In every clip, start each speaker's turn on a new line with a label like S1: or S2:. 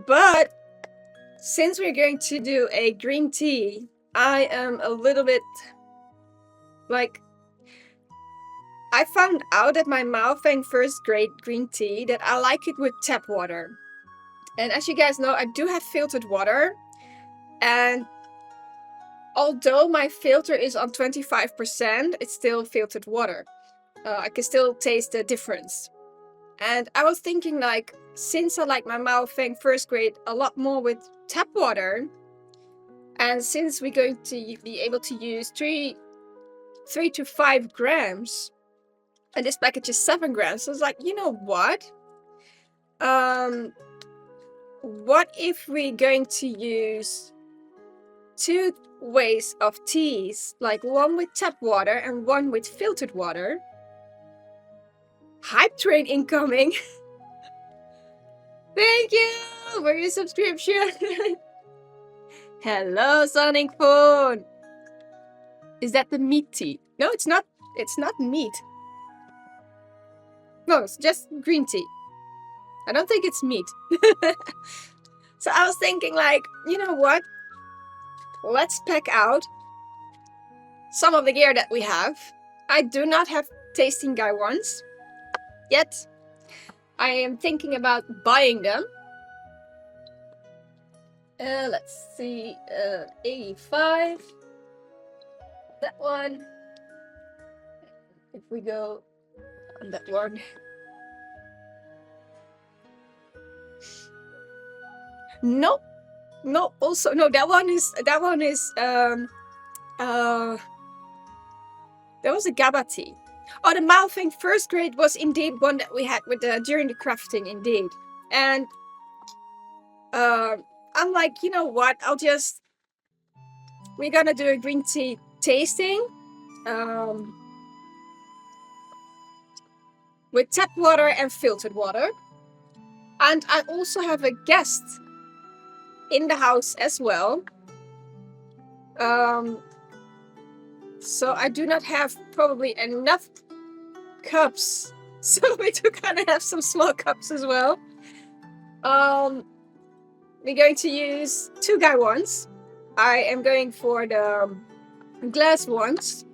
S1: But since we're going to do a green tea, I am a little bit like, I found out at my Maofeng first grade green tea that I like it with tap water. And as you guys know, I do have filtered water. And although my filter is on 25%, it's still filtered water. I can still taste the difference. And I was thinking, like, since I like my Maofeng first grade a lot more with tap water, and since we're going to be able to use 3 to 5 grams, and this package is 7 grams, so I was like, you know what? What if we're going to use 2 ways of teas, like one with tap water and one with filtered water? Hype train incoming! Thank you for your subscription! Hello, Sonic Phone! Is that the meat tea? No, it's not. It's not meat. No, it's just green tea. I don't think it's meat. So I was thinking, like, you know what? Let's pack out some of the gear that we have. I do not have tasting gaiwans yet. I am thinking about buying them. Let's see, 85. That one. If we go on that one. Nope. No, also no, that one is that was a GABA tea. Oh, the Maofeng first grade was indeed one that we had with during the crafting, indeed. And I'm like, you know what? We're gonna do a green tea tasting with tap water and filtered water. And I also have a guest in the house as well. So I do not have probably enough cups. So we do kind of have some small cups as well. We're going to use 2 gaiwans. I am going for the glass ones.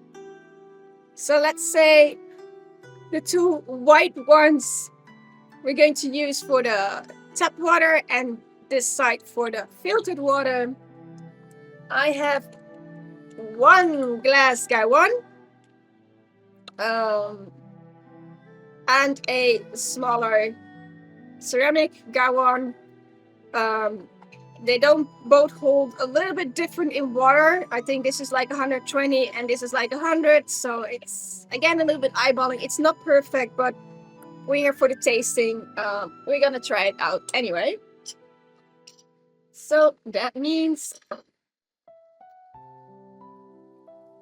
S1: So let's say the 2 white ones we're going to use for the tap water, and this side for the filtered water. I have 1 glass gaiwan and a smaller ceramic gaiwan. They don't both hold a little bit different in water. I think this is like 120 and this is like 100, so it's again a little bit eyeballing. It's not perfect, but we're here for the tasting. We're gonna try it out anyway. So that means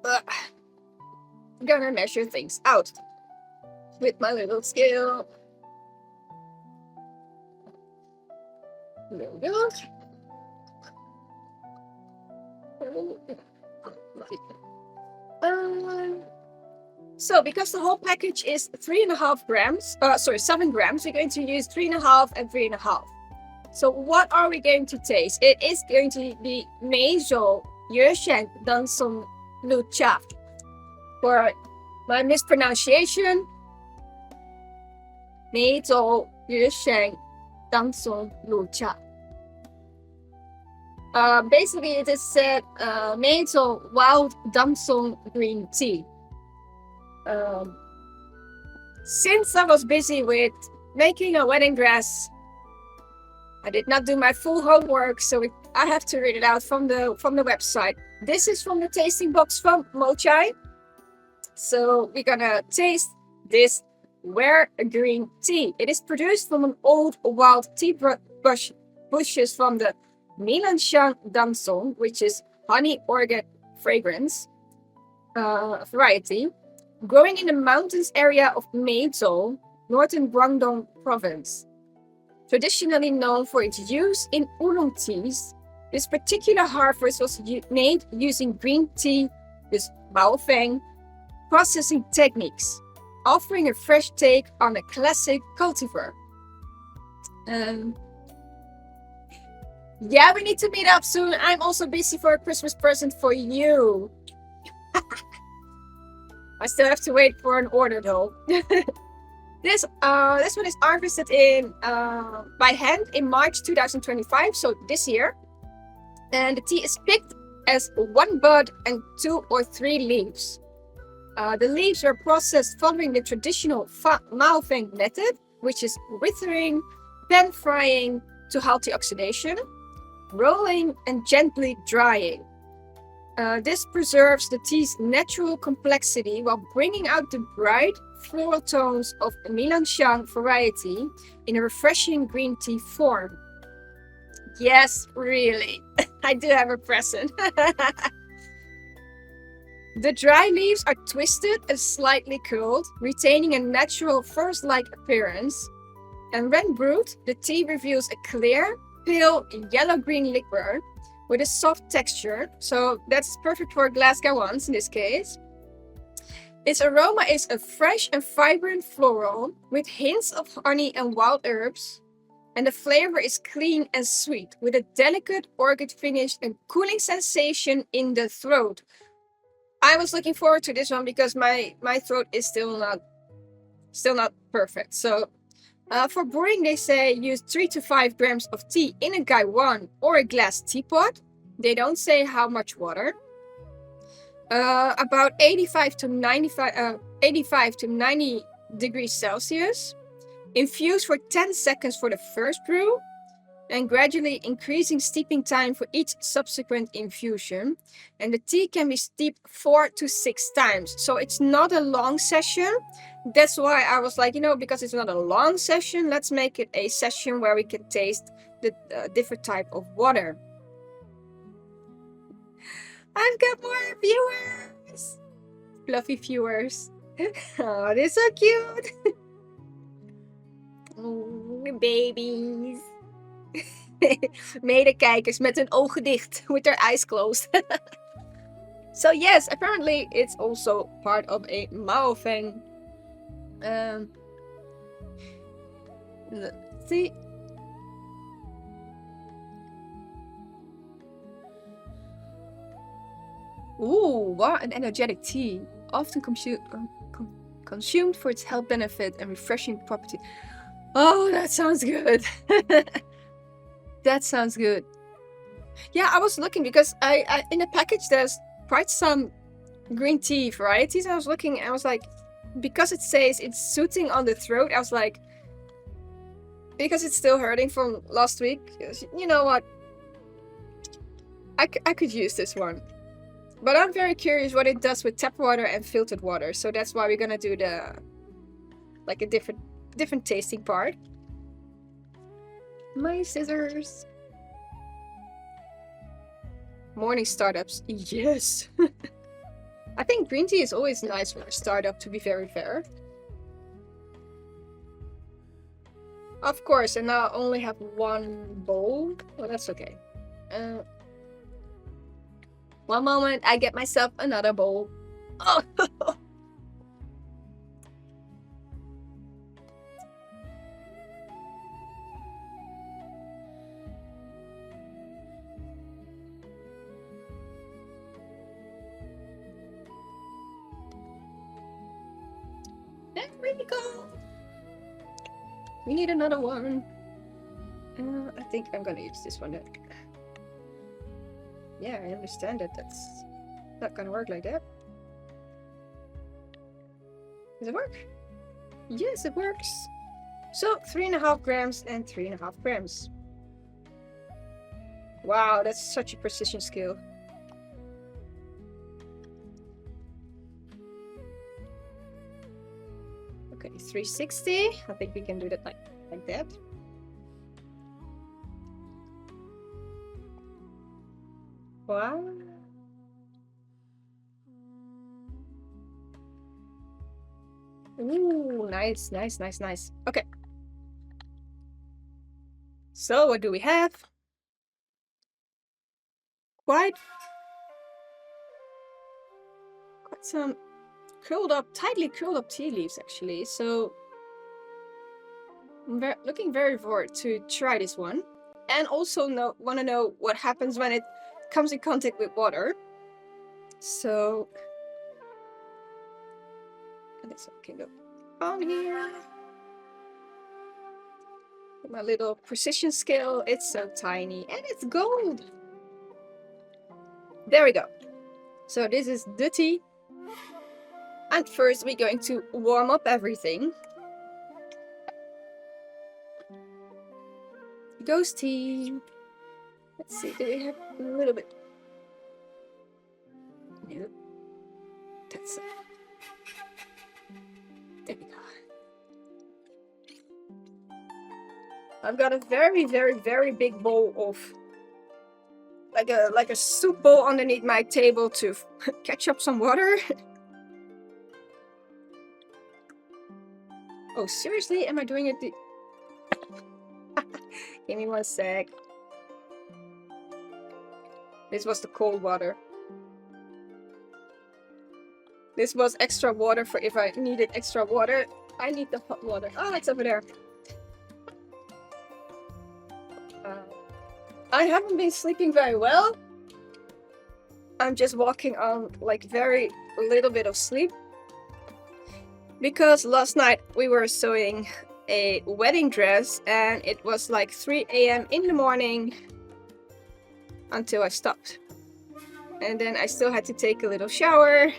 S1: I'm gonna measure things out with my little scale. There we go. So because the whole package is 3.5 grams, 7 grams, we're going to use 3.5 and 3.5. So what are we going to taste? It is going to be Meizhou Yesheng Dancong Lucha. For my mispronunciation, Meizhou Yesheng Dancong Lucha. Basically, it is said Meizhou Wild Dancong Green Tea. Since I was busy with making a wedding dress, I did not do my full homework, so I have to read it out from the website. This is from the tasting box from Moychay. So we're gonna taste this rare green tea. It is produced from an old wild tea bushes from the Meizhou Dancong, which is honey orchid fragrance variety, growing in the mountains area of Meizhou, northern Guangdong province. Traditionally known for its use in oolong teas, this particular harvest was made using green tea with Maofeng processing techniques, offering a fresh take on a classic cultivar. Yeah, we need to meet up soon. I'm also busy for a Christmas present for you. I still have to wait for an order though. This one is harvested in by hand in March 2025, so this year. And the tea is picked as one bud and 2 or 3 leaves. The leaves are processed following the traditional Maofeng method, which is withering, pan frying to halt the oxidation, rolling, and gently drying. This preserves the tea's natural complexity while bringing out the bright floral tones of Milanxiang variety in a refreshing green tea form. Yes, really. I do have a present. The dry leaves are twisted and slightly curled, retaining a natural forest-like appearance. And when brewed, the tea reveals a clear, pale, yellow-green liquor with a soft texture. So that's perfect for glass gaiwans in this case. Its aroma is a fresh and vibrant floral with hints of honey and wild herbs. And the flavor is clean and sweet with a delicate orchid finish and cooling sensation in the throat. I was looking forward to this one because my throat is still not perfect. So for brewing, they say use 3 to 5 grams of tea in a gaiwan or a glass teapot. They don't say how much water. About 85 to 90 degrees Celsius. Infuse for 10 seconds for the first brew, and gradually increasing steeping time for each subsequent infusion. And the tea can be steeped 4 to 6 times. So it's not a long session. That's why I was like, because it's not a long session, let's make it a session where we can taste the different type of water. I've got more viewers. Fluffy viewers. Oh, they're so cute. Oh, babies. Medekijkers met hun ogen dicht, with their eyes closed. So yes, apparently it's also part of a Maofeng. Let's see. Ooh, what an energetic tea. Often consumed for its health benefit and refreshing property. Oh, that sounds good. That sounds good. Yeah, I was looking because I in the package there's quite some green tea varieties. I was looking, I was like, because it says it's soothing on the throat, I was like, because it's still hurting from last week, you know what? I could use this one. But I'm very curious what it does with tap water and filtered water. So that's why we're gonna do a different tasting part. My scissors. Morning startups. Yes. I think green tea is always nice for a startup, to be very fair. Of course, and now I only have one bowl. Well, that's okay. One moment, I get myself another bowl. Oh. There we go. We need another one. I think I'm gonna use this one then. Yeah, I understand that that's not gonna work like that. Does it work? Yes, it works. So 3.5 grams and 3.5 grams. Wow, that's such a precision skill. Okay, 360. I think we can do that like that. Wow. Ooh, nice, nice, nice, nice. Okay. So what do we have? Quite some tightly curled up tea leaves actually. So I'm looking very forward to try this one. and also want to know what happens when it comes in contact with water. So this one can go on here. My little precision scale, it's so tiny and it's gold. There we go. So this is the tea. And first we're going to warm up everything. Ghost tea. Let's see, do we have a little bit? No. That's it. There we go. I've got a very, very, very big bowl of like a soup bowl underneath my table to catch up some water. Oh, seriously? Am I doing it? Give me 1 sec. This was the cold water. This was extra water for if I needed extra water. I need the hot water. Oh, it's over there. I haven't been sleeping very well. I'm just walking on like very little bit of sleep. Because last night we were sewing a wedding dress and it was like 3 a.m. in the morning until I stopped. And then I still had to take a little shower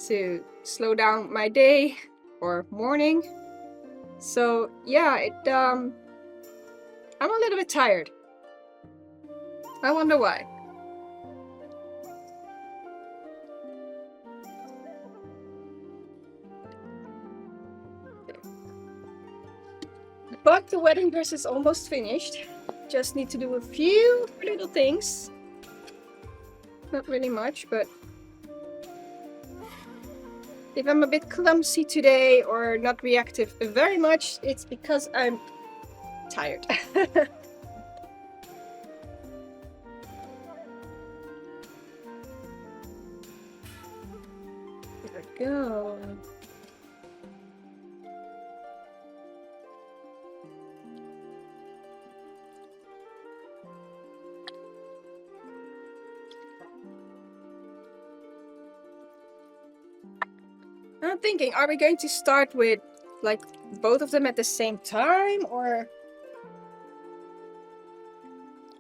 S1: to slow down my day or morning. So yeah, I'm a little bit tired. I wonder why. But the wedding dress is almost finished. Just need to do a few little things. Not really much, but if I'm a bit clumsy today or not reactive very much, it's because I'm tired. There we go. I'm thinking, are we going to start with like both of them at the same time, or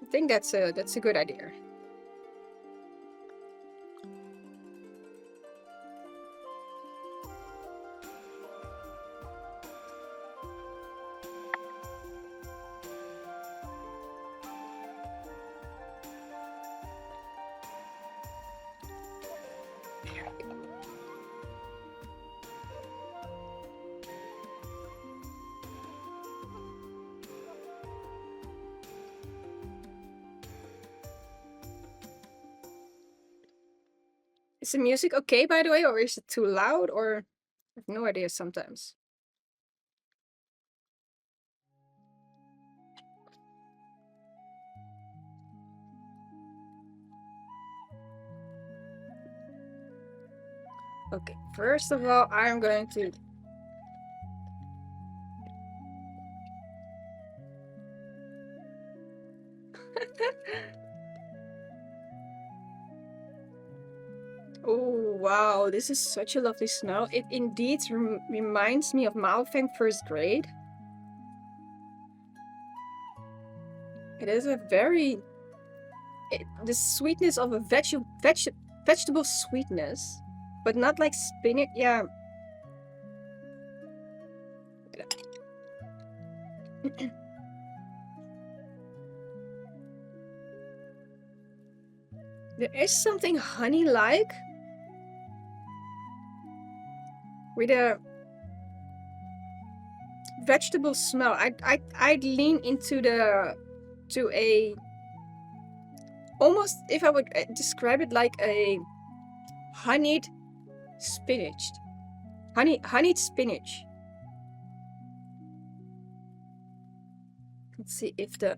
S1: I think that's a good idea. Is the music okay, by the way, or is it too loud, or I have no idea sometimes. Okay, first of all, I'm going to oh wow, this is such a lovely smell. It indeed reminds me of Maofeng first grade. It is a very the sweetness of a vegetable sweetness, but not like spinach. Yeah. There is something honey-like with a vegetable smell. I'd lean into to a almost, if I would describe it, like a honeyed spinach. Honeyed spinach. Let's see if the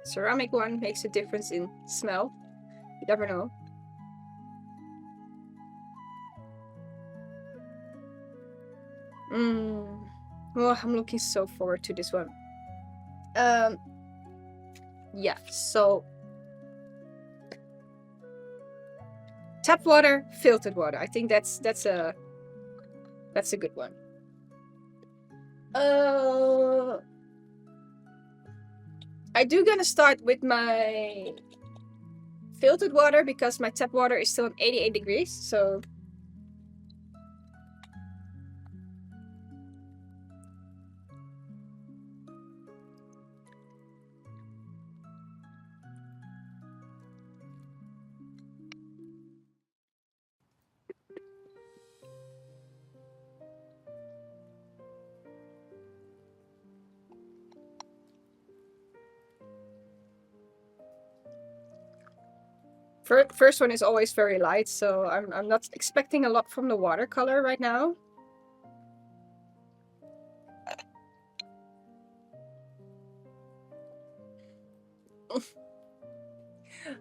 S1: ceramic one makes a difference in smell. You never know. Oh, I'm looking so forward to this one. Yeah, so tap water, filtered water. I think that's a good one. I do gonna start with my filtered water because my tap water is still at 88 degrees. So first one is always very light, so I'm not expecting a lot from the watercolor right now.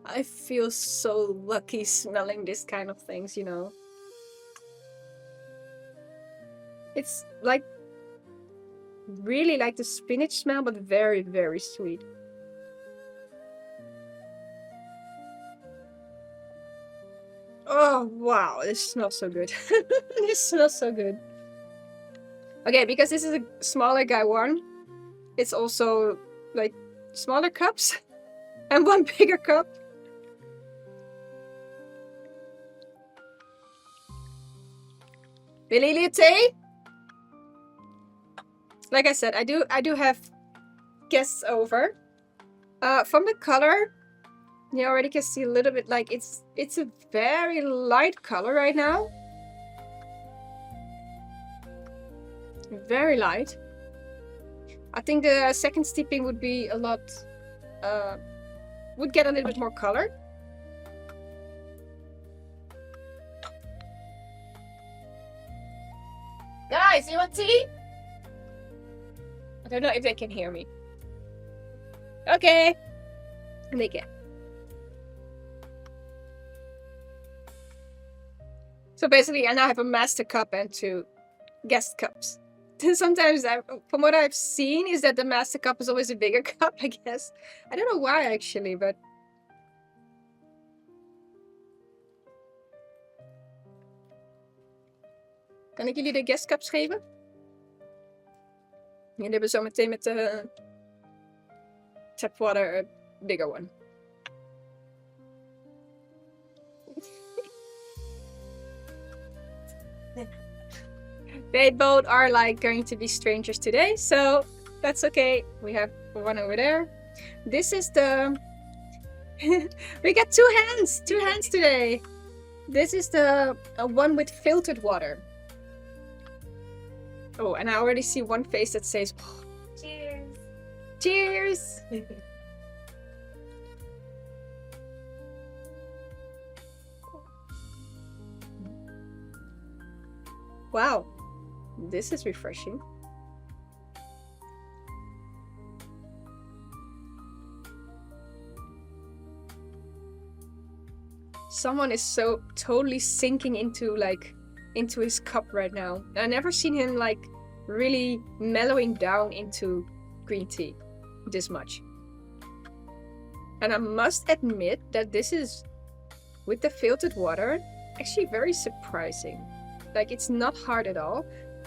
S1: I feel so lucky smelling this kind of things, you know. It's like really like the spinach smell, but very, very sweet. Oh, wow, this smells so good. This smells so good. Okay, because this is a smaller gaiwan, it's also like smaller cups and one bigger cup. Willen jullie thee? Like I said, I do have guests over. From the color, you already can see a little bit like it's a very light color right now. Very light. I think the second steeping would be a lot, would get a little bit more color. Guys, you want tea? I don't know if they can hear me. Okay. They can. So basically, I now have a master cup and 2 guest cups. Sometimes, from what I've seen, is that the master cup is always a bigger cup, I guess. I don't know why, actually, but... Kan ik jullie de guest cups geven? Jullie hebben zo meteen met de tap water a bigger one. They both are like going to be strangers today, so that's okay. We have one over there. This is the... We got 2 hands! 2 hands today! This is the one with filtered water. Oh, and I already see one face that says, oh, cheers! Cheers! Wow, this is refreshing. Someone is so totally sinking into his cup right now. I never seen him like really mellowing down into green tea this much. And I must admit that this is, with the filtered water, actually very surprising. Like, it's not hard at all.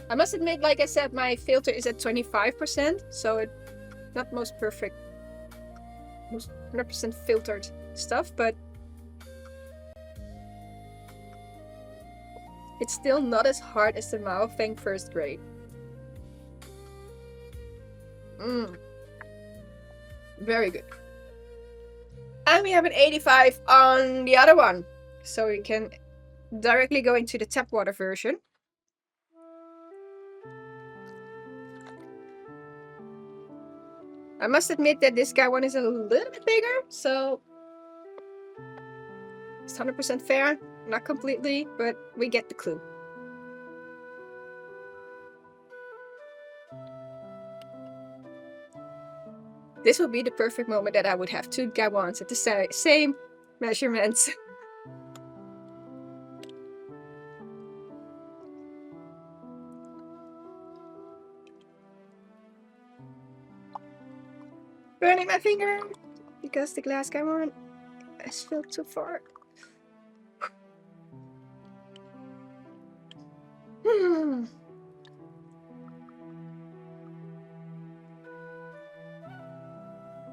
S1: I must admit, like I said, my filter is at 25%, so it's not most perfect, most 100% filtered stuff, but it's still not as hard as the Mao Feng first grade. Very good. And we have an 85 on the other one, so we can directly go into the tap water version. I must admit that this guy one is a little bit bigger, so it's 100% fair. Not completely, but we get the clue. This would be the perfect moment that I would have 2 gaiwans at the same measurements. Burning my finger because the glass gaiwan is filled too far.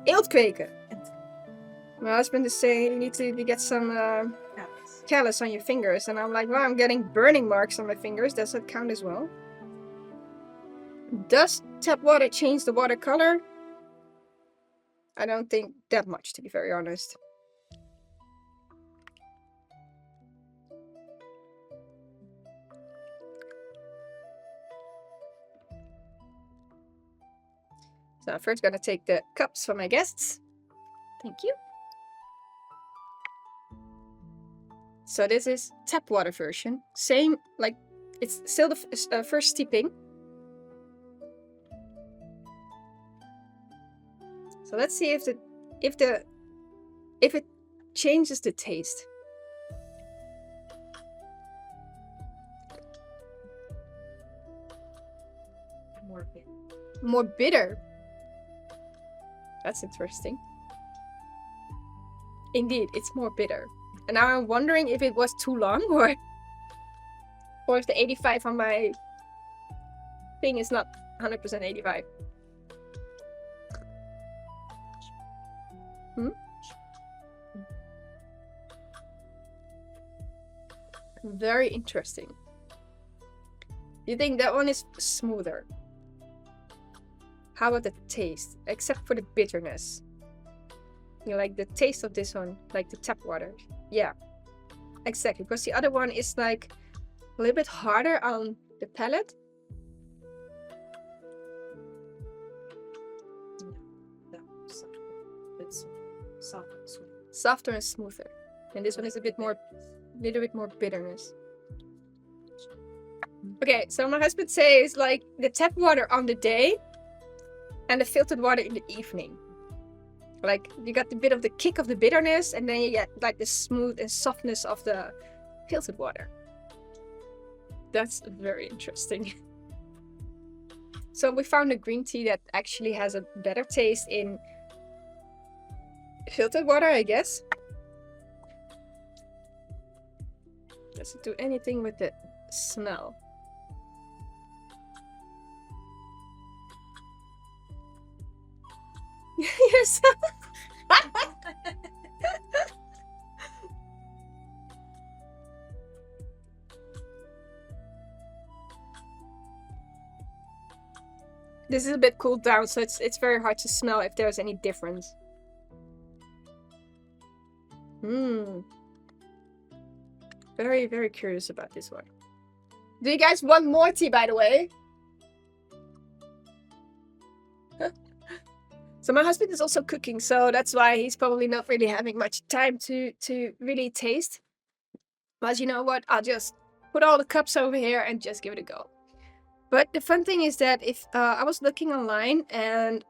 S1: Eelt kweken. My husband is saying you need to get some callus on your fingers, and I'm like, well, I'm getting burning marks on my fingers. Does that count as well? Does tap water change the water color? I don't think that much, to be very honest. So I'm first gonna take the cups for my guests. Thank you. So this is tap water version. Same, like, it's still the first steeping. So let's see if it changes the taste. More bitter. That's interesting. Indeed, it's more bitter. And now I'm wondering if it was too long or if the 85 on my thing is not 100% 85. Very interesting. You think that one is smoother? How about the taste? Except for the bitterness. You like the taste of this one, like the tap water. Yeah, exactly. Because the other one is like a little bit harder on the palate. It's softer and smoother. And this one is a little bit more bitterness. Okay, so my husband says like the tap water on the day and the filtered water in the evening. Like you got the bit of the kick of the bitterness, and then you get like the smooth and softness of the filtered water. That's very interesting. So we found a green tea that actually has a better taste in filtered water, I guess. Doesn't do anything with the smell. Yes. This is a bit cooled down, so it's very hard to smell if there's any difference. Very, very curious about this one. Do you guys want more tea, by the way? So my husband is also cooking, so that's why he's probably not really having much time to really taste. But you know what? I'll just put all the cups over here and just give it a go. But the fun thing is that if I was looking online, and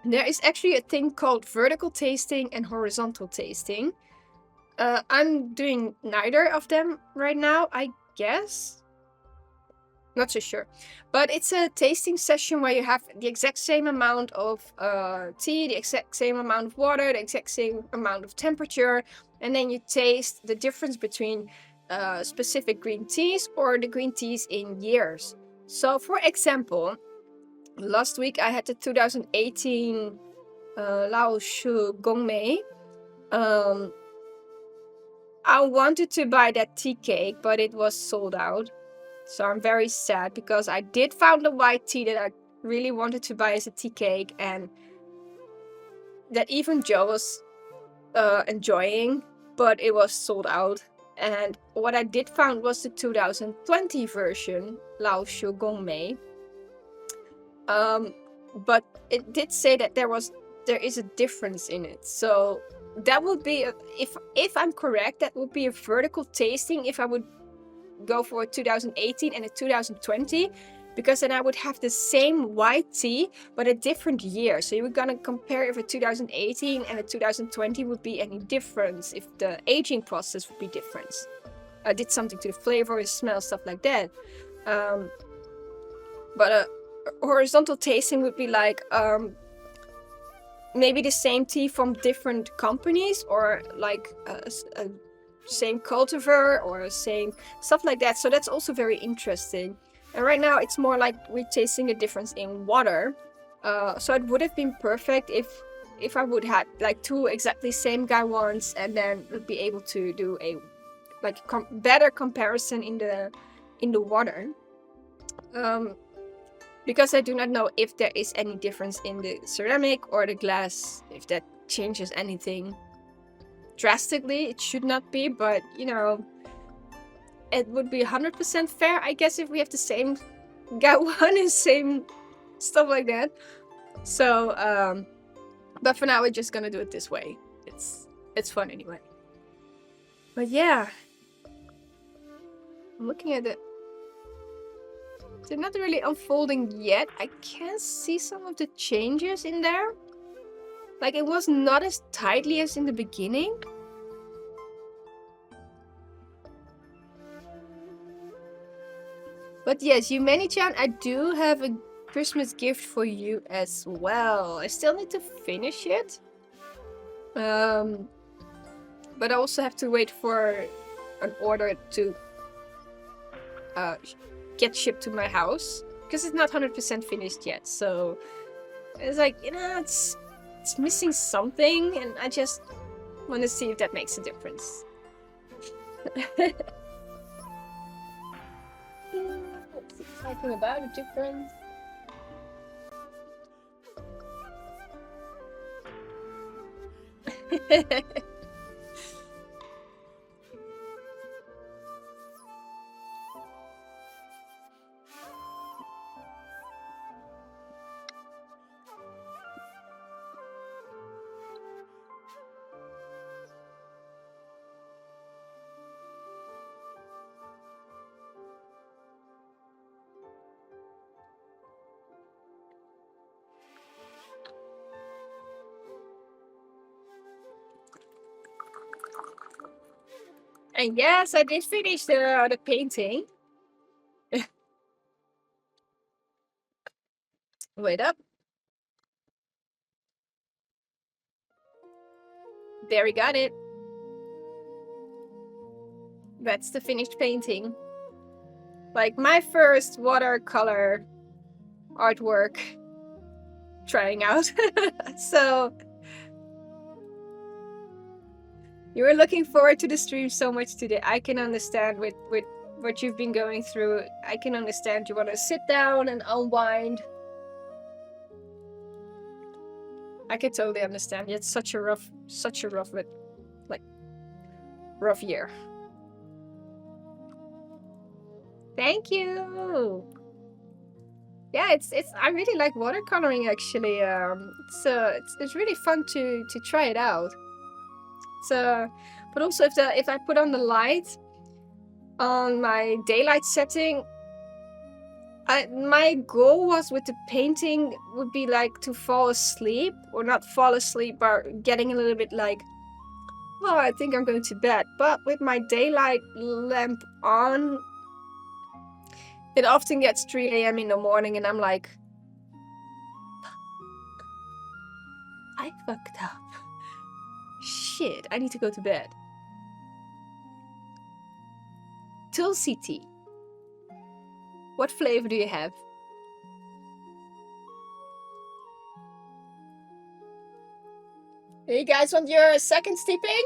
S1: there is actually a thing called vertical tasting and horizontal tasting. I'm doing neither of them right now, I guess. Not so sure. But it's a tasting session where you have the exact same amount of tea, the exact same amount of water, the exact same amount of temperature, and then you taste the difference between specific green teas or the green teas in years. So for example, last week I had the 2018 Lao Shu Gongmei. I wanted to buy that tea cake, but it was sold out. So I'm very sad because I did found the white tea that I really wanted to buy as a tea cake, and that even Joe was enjoying, but it was sold out. And what I did found was the 2020 version, Lao Shu Gongmei. But it did say that there is a difference in it. So that would be, if I'm correct, that would be a vertical tasting if I would go for a 2018 and a 2020, because then I would have the same white tea but a different year. So you were gonna compare if a 2018 and a 2020 would be any difference, if the aging process would be different. I did something to the flavor, smell, stuff like that. But a horizontal tasting would be like maybe the same tea from different companies, or like a same cultivar or same stuff like that. So that's also very interesting. And right now it's more like we're tasting a difference in water. So it would have been perfect if I would have like two exactly same gaiwans, and then would be able to do a like better comparison in the water. Because I do not know if there is any difference in the ceramic or the glass, if that changes anything drastically. It should not be, but you know, it would be 100% fair, I guess, if we have the same gaiwan and same stuff like that. So, but for now, we're just gonna do it this way. It's fun anyway. But yeah, I'm looking at it. They're not really unfolding yet. I can see some of the changes in there. Like, it was not as tightly as in the beginning. But yes, Yumeni-chan, I do have a Christmas gift for you as well. I still need to finish it. But I also have to wait for an order to get shipped to my house, because it's not 100% finished yet. So it's like, you know, it's missing something, and I just want to see if that makes a difference. Talking about a difference. And yes, I did finish the painting. Wait up. There, we got it. That's the finished painting. Like my first watercolor artwork trying out. So you were looking forward to the stream so much today. I can understand with what you've been going through. I can understand you want to sit down and unwind. I can totally understand. It's such a rough year. Thank you. Yeah, it's I really like watercoloring actually. It's really fun to try it out. So, but also if I put on the light on my daylight setting, my goal was with the painting would be like to fall asleep, or not fall asleep, but getting a little bit like, oh, I think I'm going to bed. But with my daylight lamp on, it often gets 3 a.m. in the morning, and I'm like, I fucked up. Shit, I need to go to bed. Tulsi tea. What flavor do you have? You guys want your second steeping?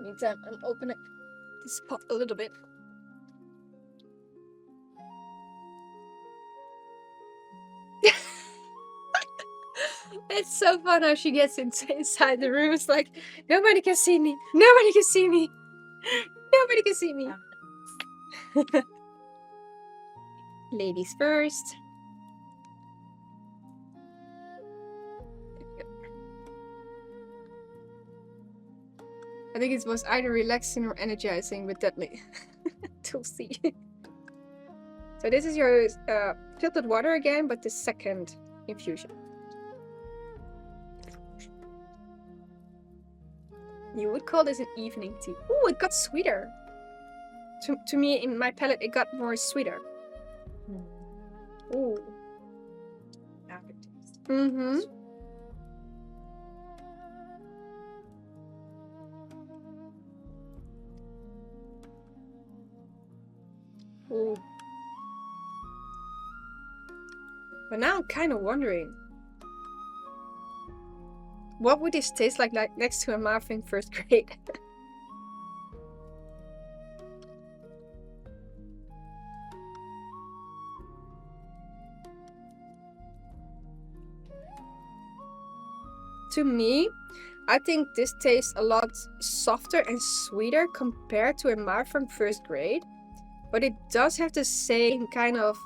S1: Meantime, I'm opening this pot a little bit. It's so fun how she gets inside the room. It's like, nobody can see me. Nobody can see me. Nobody can see me. Ladies first. I think it was either relaxing or energizing, but deadly. Tulsi. So this is your filtered water again, but the second infusion. You would call this an evening tea. Oh, it got sweeter. To me, in my palate, it got more sweeter. Mm-hmm. Ooh. But now I'm kind of wondering, what would this taste like next to a muffin first grade? To me, I think this tastes a lot softer and sweeter compared to a muffin first grade, but it does have the same kind of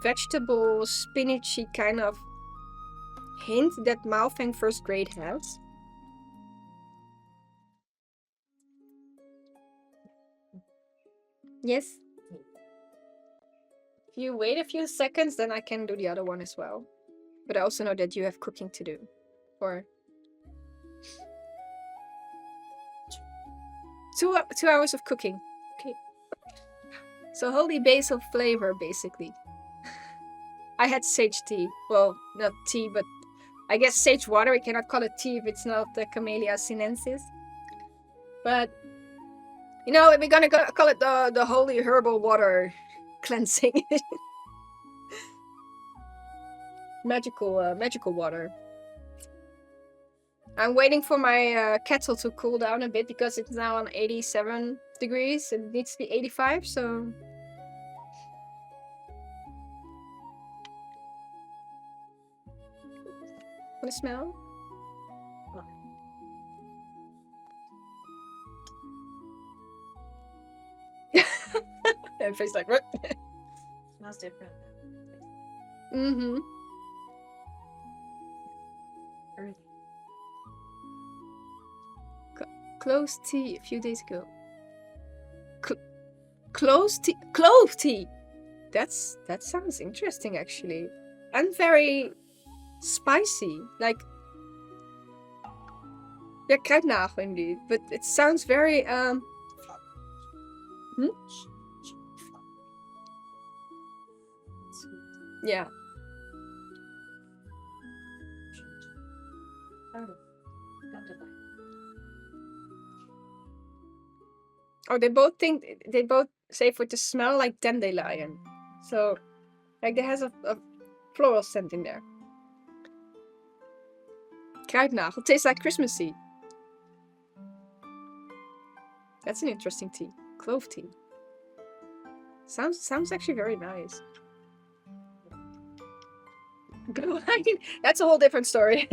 S1: vegetable, spinachy kind of hint that Maofeng first grade has. Yes. If you wait a few seconds, then I can do the other one as well. But I also know that you have cooking to do. Or 2 hours of cooking. Okay. So holy basil flavor, basically. I had sage tea. Well, not tea, but I guess sage water. We cannot call it tea if it's not the Camellia sinensis. But, you know, we're gonna call it the holy herbal water cleansing. Magical water. I'm waiting for my kettle to cool down a bit because it's now on 87 degrees. It needs to be 85, so... Want to smell? It tastes like...
S2: Smells different.
S1: Mm-hmm.
S2: Earthy.
S1: Clove tea a few days ago. Clove tea. That sounds interesting, actually, and very spicy. Like, yeah, kruidnagel indeed. But it sounds very Yeah. Oh, they both say for it to smell like dandelion. So, like, there has a floral scent in there. Kruidnagel tastes like Christmassy. That's an interesting tea. Clove tea. Sounds actually very nice. That's a whole different story.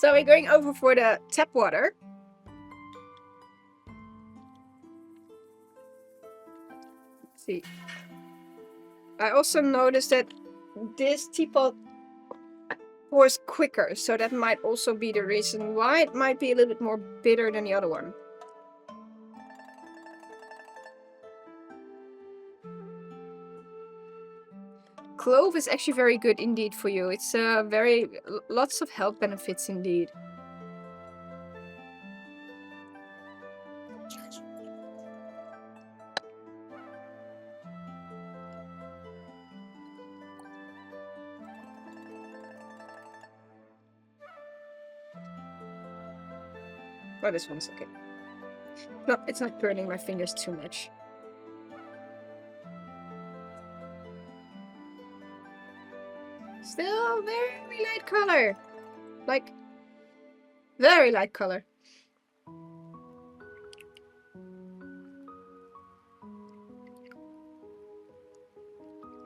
S1: So we're going over for the tap water. Let's see. I also noticed that this teapot pours quicker, so that might also be the reason why it might be a little bit more bitter than the other one. Clove is actually very good indeed for you. It's lots of health benefits indeed. Oh, this one's okay. No, it's not burning my fingers too much. Still very light color. Like, very light color.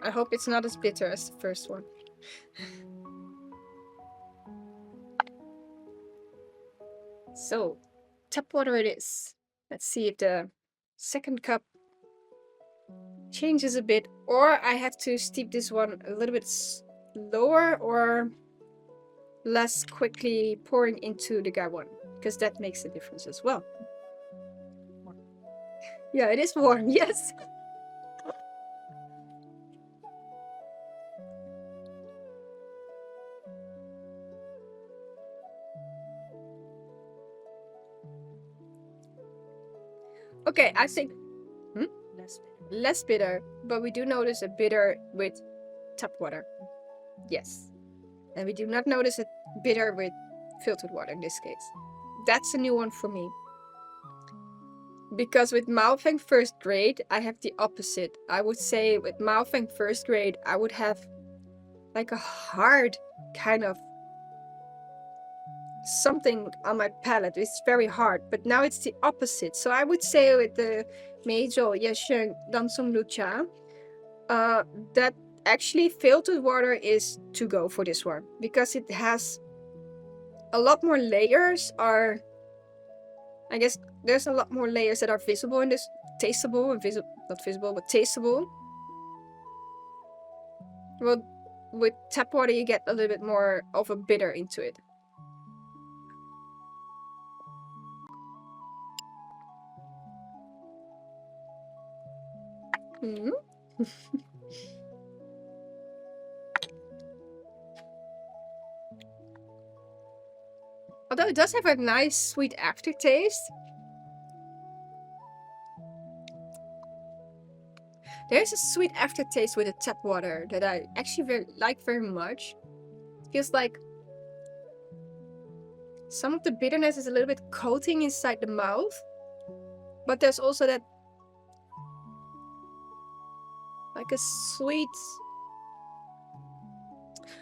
S1: I hope it's not as bitter as the first one. So, tap water it is. Let's see if the second cup changes a bit, or I have to steep this one a little bit lower or less quickly pouring into the gaiwan, because that makes a difference as well. Yeah, it is warm, yes. Okay, I think less bitter, but we do notice a bitter with tap water. Yes. And we do not notice it bitter with filtered water in this case. That's a new one for me. Because with Maofeng first grade, I have the opposite. I would say with Maofeng first grade, I would have like a hard kind of something on my palate. It's very hard, but now it's the opposite. So I would say with the Meizhou Yesheng Dancong that actually filtered water is to go for this one because it has a lot more layers. I guess there's a lot more layers that are visible in this, tasteable, and not visible, but tasteable. Well, with tap water, you get a little bit more of a bitter into it. Mm-hmm. Although it does have a nice sweet aftertaste. There's a sweet aftertaste with the tap water that I actually like very much. It feels like some of the bitterness is a little bit coating inside the mouth. But there's also that like a sweet...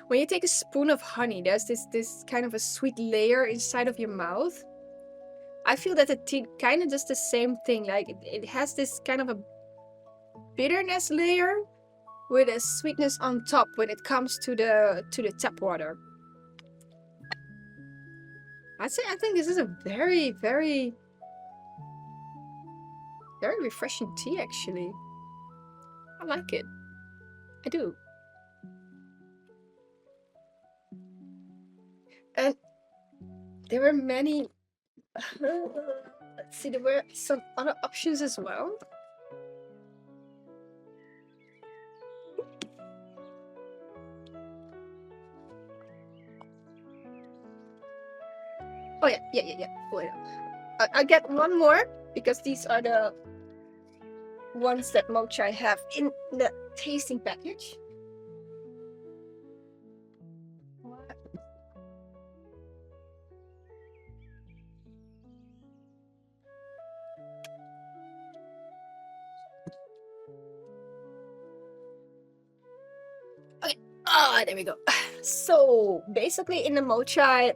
S1: When you take a spoon of honey, there's this kind of a sweet layer inside of your mouth. I feel that the tea kind of does the same thing. Like it has this kind of a bitterness layer with a sweetness on top when it comes to the tap water. I think this is a very, very, very refreshing tea actually. I like it. I do. And there were many... let's see, there were some other options as well. Oh yeah. Wait, I'll get one more because these are the ones that Moychay have in the tasting package. Okay, there we go. So basically in the Moychay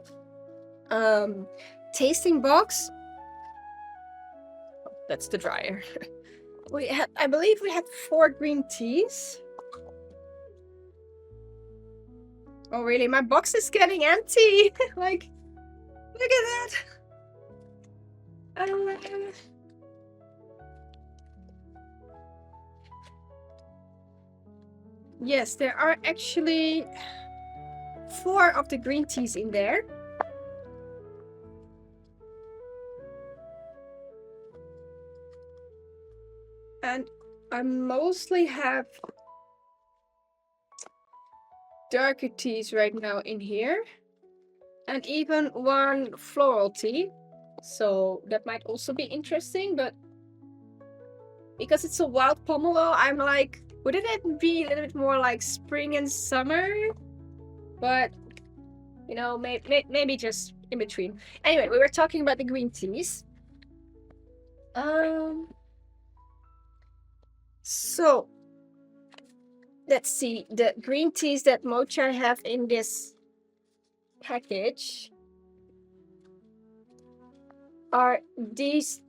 S1: tasting box, that's the dryer. I believe we had 4 green teas. Oh really? My box is getting empty. Like, look at that. Yes, there are actually 4 of the green teas in there. And I mostly have darker teas right now in here. And even 1 floral tea. So that might also be interesting, but because it's a wild pomelo, I'm like, wouldn't it be a little bit more like spring and summer? But, you know, maybe just in between. Anyway, we were talking about the green teas. So, let's see. The green teas that Moychay have in this package are these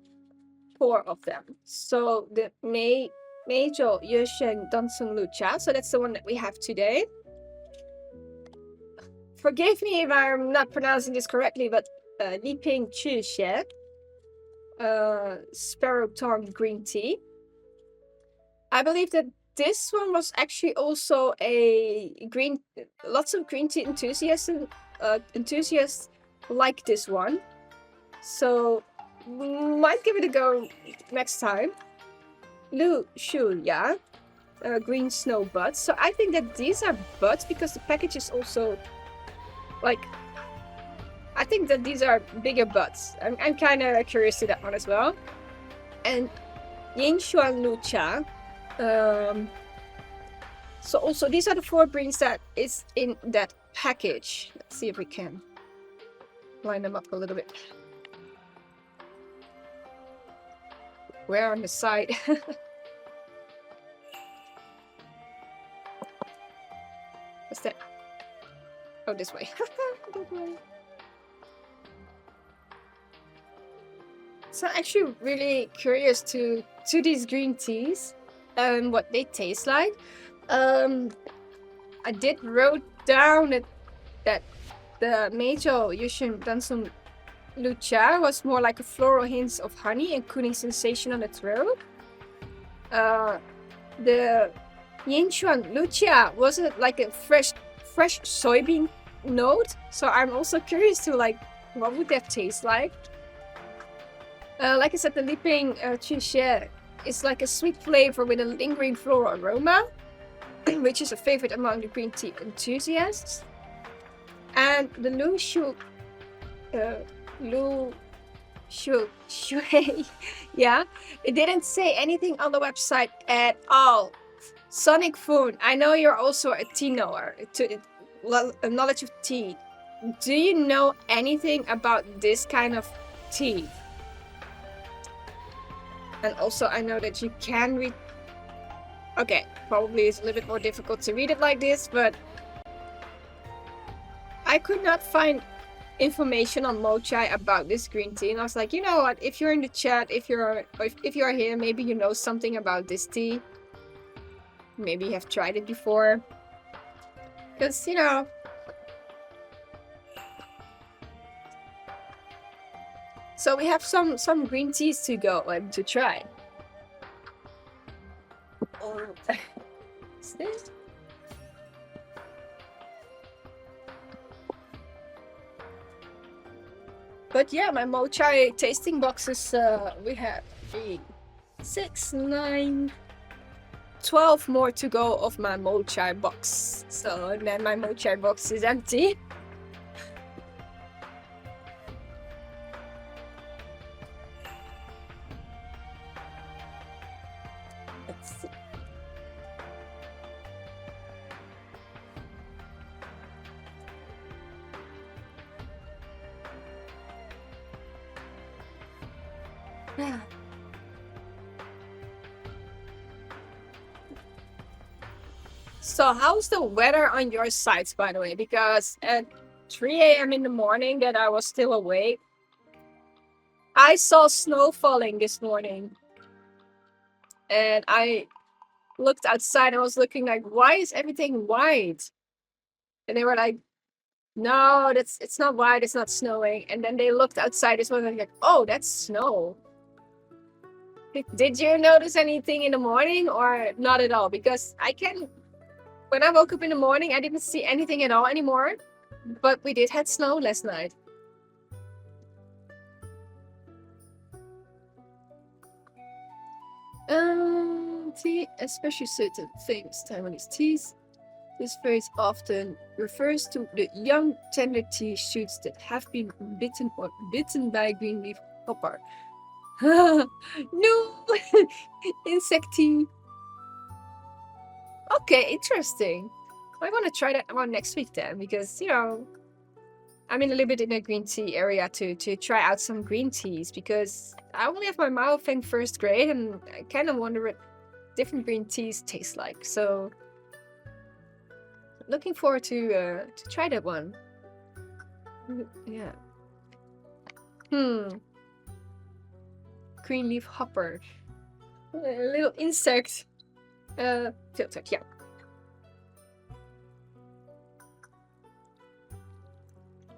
S1: 4 of them. So, the Meizhou Yesheng Dancong. So that's the one that we have today. Forgive me if I'm not pronouncing this correctly, but Liping Chuxie, Sparrow Tongue Green Tea. I believe that this one was actually also lots of green tea enthusiasts like this one. So we might give it a go next time. Lu Shu Ya, green snow buds. So I think that these are buds because the package is also like, I think that these are bigger buds. I'm kind of curious to that one as well. And Yin Xuan Lu Cha. So also these are the 4 greens that is in that package. Let's see if we can line them up a little bit. Where on the side? What's that? Oh, this way. So I'm actually really curious to these green teas and what they taste like. I did wrote down that the Meizhou Yesheng Dancong Lucha was more like a floral hints of honey and cooling sensation on the throat. The Yinchuan Lucha was it like a fresh soybean note. So I'm also curious to like what would that taste like. Like I said, the Liping Chuxie is like a sweet flavor with a lingering floral aroma, which is a favorite among the green tea enthusiasts. And the Lu Shui, yeah, it didn't say anything on the website at all. Sonic Foon, I know you're also a tea knower, a knowledge of tea. Do you know anything about this kind of tea? And also, I know that you can read. Okay, probably it's a little bit more difficult to read it like this, but I could not find information on Moychay about this green tea, and I was like, you know what? If you're in the chat, if you're here, maybe you know something about this tea. Maybe you have tried it before, because you know. So we have some green teas to go and to try. What's this? But yeah, my Moychay tasting boxes, we have 3, 6, 9, 12 more to go of my Moychay box. So then my Moychay box is empty. Let's see. So how's the weather on your sides, by the way? Because at 3 a.m. in the morning that I was still awake, I saw snow falling this morning. And I looked outside and I was looking like, why is everything white? And they were like, no, it's not white, it's not snowing. And then they looked outside this morning like, oh, that's snow. Did you notice anything in the morning or not at all? Because when I woke up in the morning, I didn't see anything at all anymore. But we did have snow last night. Tea, especially certain famous Taiwanese teas. This phrase often refers to the young tender tea shoots that have been bitten by a green leaf hopper. No! Insect tea. Okay, interesting. I want to try that one next week then, because, you know, I'm in a little bit in the green tea area to try out some green teas, because I only have my mouth in first grade and I kind of wonder what different green teas taste like. So, looking forward to try that one. Yeah. Green leaf hopper. A little insect. Filtered, yeah.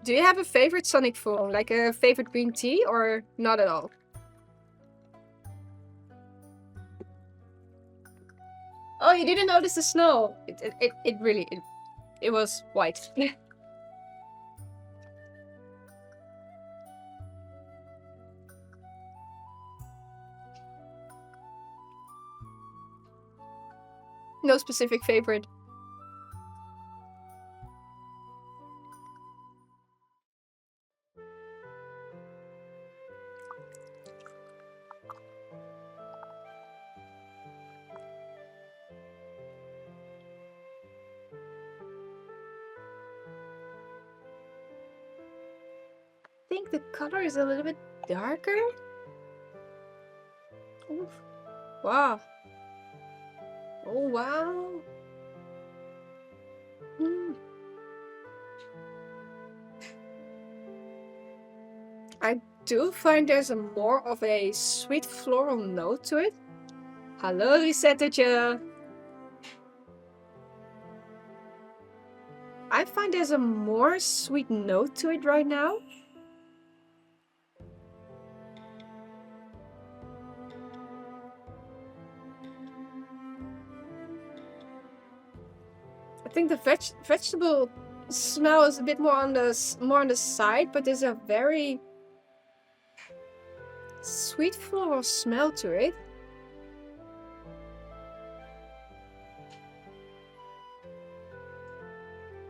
S1: Do you have a favorite Sonic Foam? Like a favorite green tea or not at all? Oh, you didn't notice the snow. It was white. No specific favorite. think the color is a little bit darker. Oof. Wow. Oh, wow. Mm. I do find there's a more of a sweet floral note to it. Hallo Resettetje. I find there's a more sweet note to it right now. I think the vegetable smell is a bit more on the side, but there's a very sweet floral smell to it.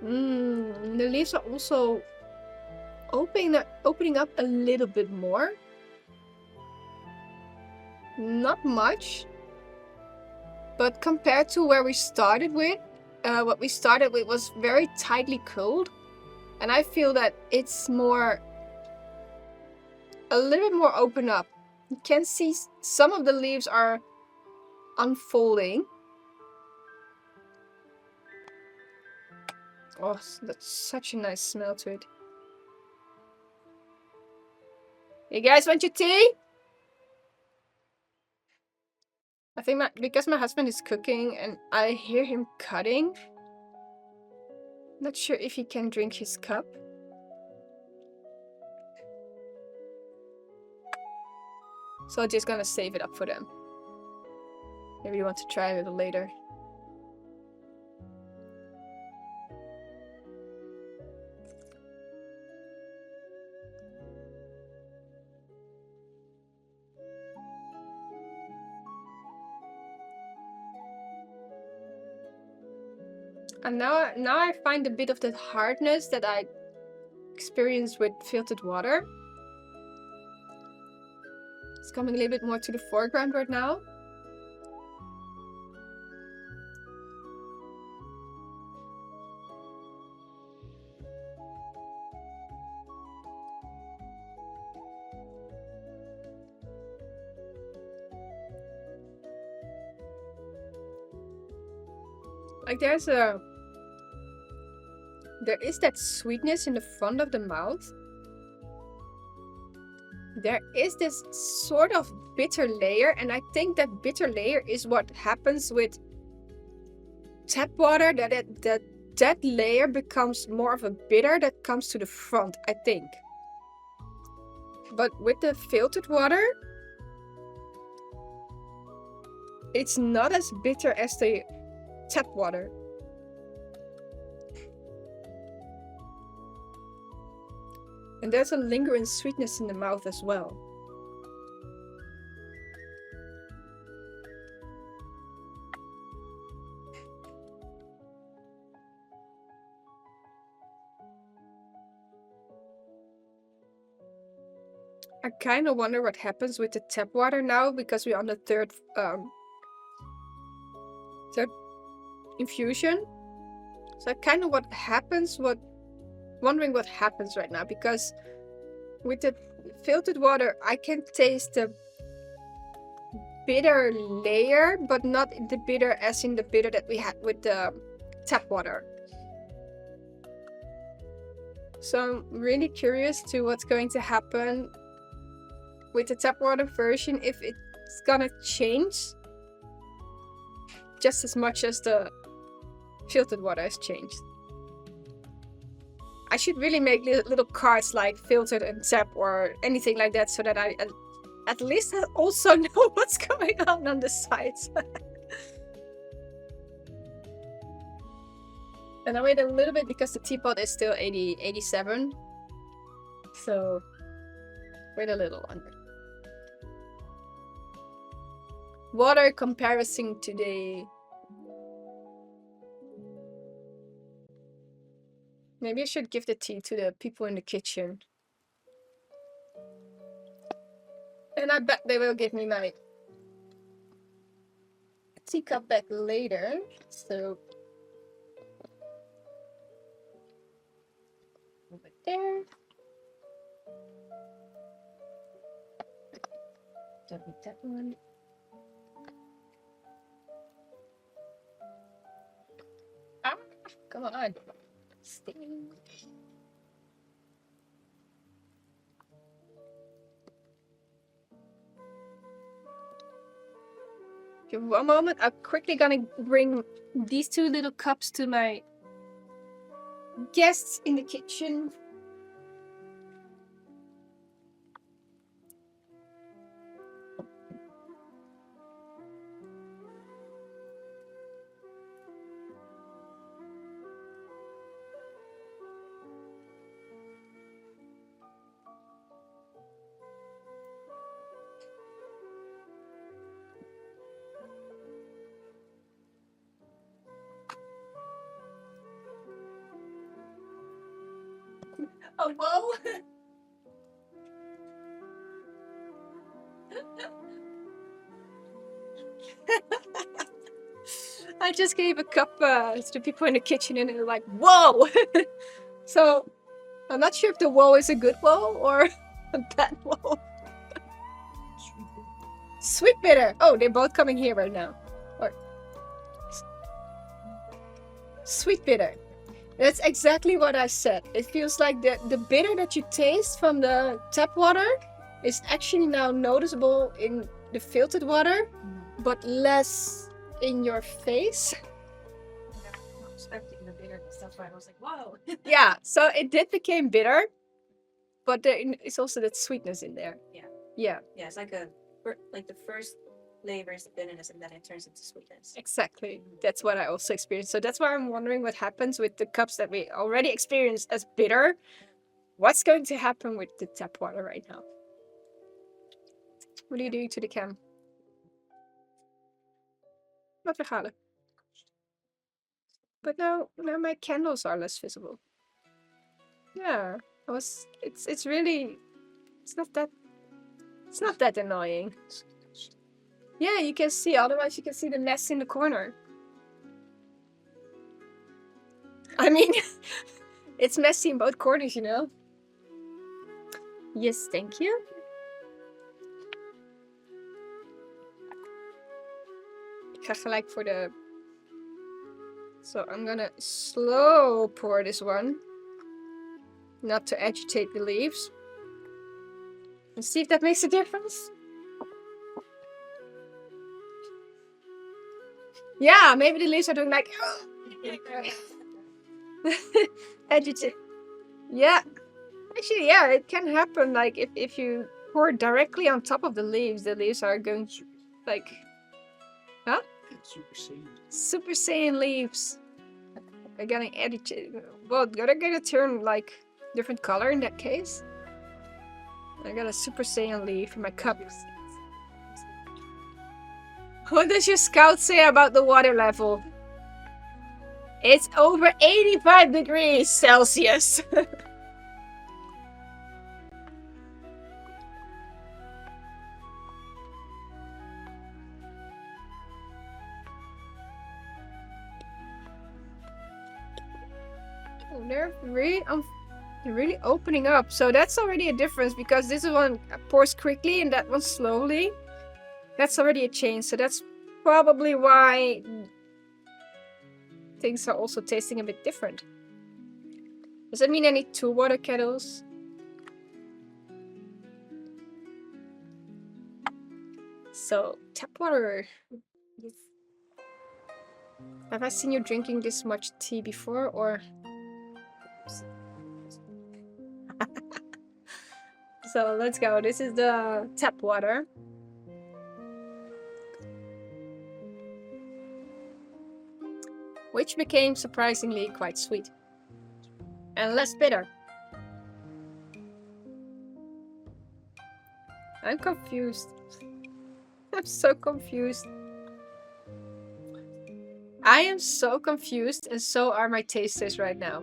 S1: The leaves are also opening up a little bit more. Not much, but compared to where we started with, what we started with was very tightly cooled, and I feel that it's more, a little bit more open up. You can see some of the leaves are unfolding. Oh, that's such a nice smell to it. You guys want your tea? I think because my husband is cooking and I hear him cutting. Not sure if he can drink his cup. So I'm just gonna save it up for them. Maybe you want to try a little later. And now I find a bit of the hardness that I experienced with filtered water. It's coming a little bit more to the foreground right now. Like there is that sweetness in the front of the mouth. There is this sort of bitter layer, and I think that bitter layer is what happens with tap water, that layer becomes more of a bitter that comes to the front, I think. But with the filtered water, it's not as bitter as the tap water. And there's a lingering sweetness in the mouth as well. I kind of wonder what happens with the tap water now, because we're on the third infusion. So kind of wondering what happens right now, because with the filtered water I can taste the bitter layer, but not the bitter as in the bitter that we had with the tap water. So I'm really curious to what's going to happen with the tap water version, if it's gonna change just as much as the filtered water has changed. I should really make little cards like filtered and tap or anything like that, so that I at least also know what's going on the sides. And I wait a little bit because the teapot is still 87. So wait a little longer. Water comparison today. Maybe I should give the tea to the people in the kitchen. And I bet they will give me my teacup back later. So over there. Don't need that one. Ah, come on. Sting. Okay, one moment. I'm quickly gonna bring these two little cups to my guests in the kitchen. Oh, whoa! I just gave a cup to the people in the kitchen and they're like, whoa! So, I'm not sure if the whoa is a good whoa or a bad whoa. Sweet bitter! Oh, they're both coming here right now. Or sweet bitter. That's exactly what I said. It feels like the bitter that you taste from the tap water is actually now noticeable in the filtered water, but less in your face.
S2: I'm not expecting the bitterness. That's why I was like, whoa.
S1: Yeah, so it did become bitter, but there is also that sweetness in there.
S2: Yeah.
S1: Yeah,
S2: Yeah, it's like the first flavor is the bitterness, and then it turns into sweetness.
S1: exactly. That's what I also experienced. So that's why I'm wondering what happens with the cups that we already experienced as bitter. What's going to happen with the tap water right now? What are you doing to the cam? Wat weghalen. But now my candles are less visible. Yeah, it's really, it's not that annoying. Yeah, you can see, otherwise you can see the mess in the corner. I mean, it's messy in both corners, you know? Yes, thank you. Ik ga gelijk voor de... So I'm gonna slow pour this one. Not to agitate the leaves. And see if that makes a difference. Yeah, maybe the leaves are doing like... agitate. Yeah. Actually, yeah, it can happen. Like, if you pour directly on top of the leaves are going to, like... Huh? Super Saiyan leaves. They're gonna agitate. Well, they're gonna turn, like, different color in that case. I got a Super Saiyan leaf in my cup. What does your scout say about the water level? It's over 85 degrees Celsius. Oh, they're really opening up. So that's already a difference, because this one pours quickly and that one slowly. That's already a change. So that's probably why things are also tasting a bit different. Does that mean I need 2 water kettles? So, tap water. Have I seen you drinking this much tea before, or... So, let's go. This is the tap water. Which became surprisingly quite sweet. And less bitter. I'm confused. I'm so confused. I am so confused, and so are my tasters right now.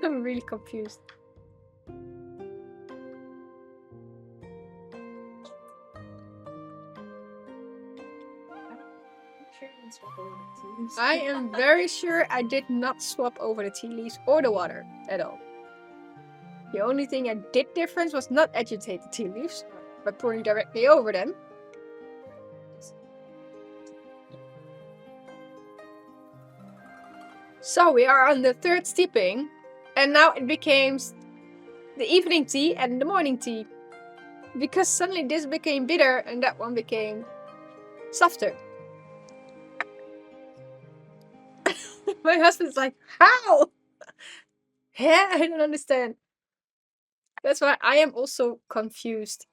S1: I'm really confused.
S2: I'm sure it's what they want to. leaves.
S1: I am very sure I did not swap over the tea leaves or the water at all. The only thing I did difference was not agitate the tea leaves by pouring directly over them. So we are on the third steeping, and now it became the evening tea and the morning tea. Because suddenly this became bitter and that one became softer. My husband's like, how? Yeah, I don't understand. That's why I am also confused.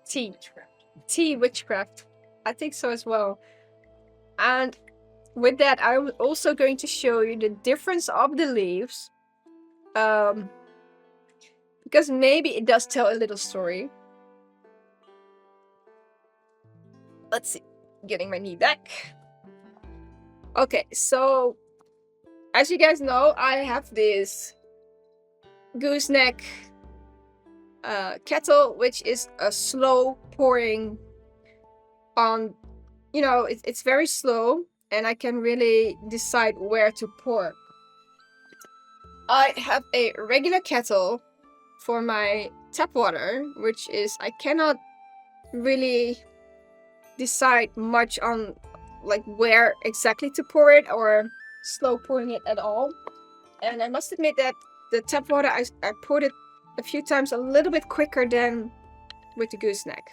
S1: Tea. Tea witchcraft. I think so as well. And with that, I'm also going to show you the difference of the leaves. Because maybe it does tell a little story. Let's see. Getting my knee back. Okay, so as you guys know, I have this gooseneck kettle, which is a slow pouring on, you know, it's very slow and I can really decide where to pour. I have a regular kettle for my tap water, which is, I cannot really decide much on like where exactly to pour it or slow pouring it at all. And I must admit that the tap water, I poured it a few times a little bit quicker than with the gooseneck.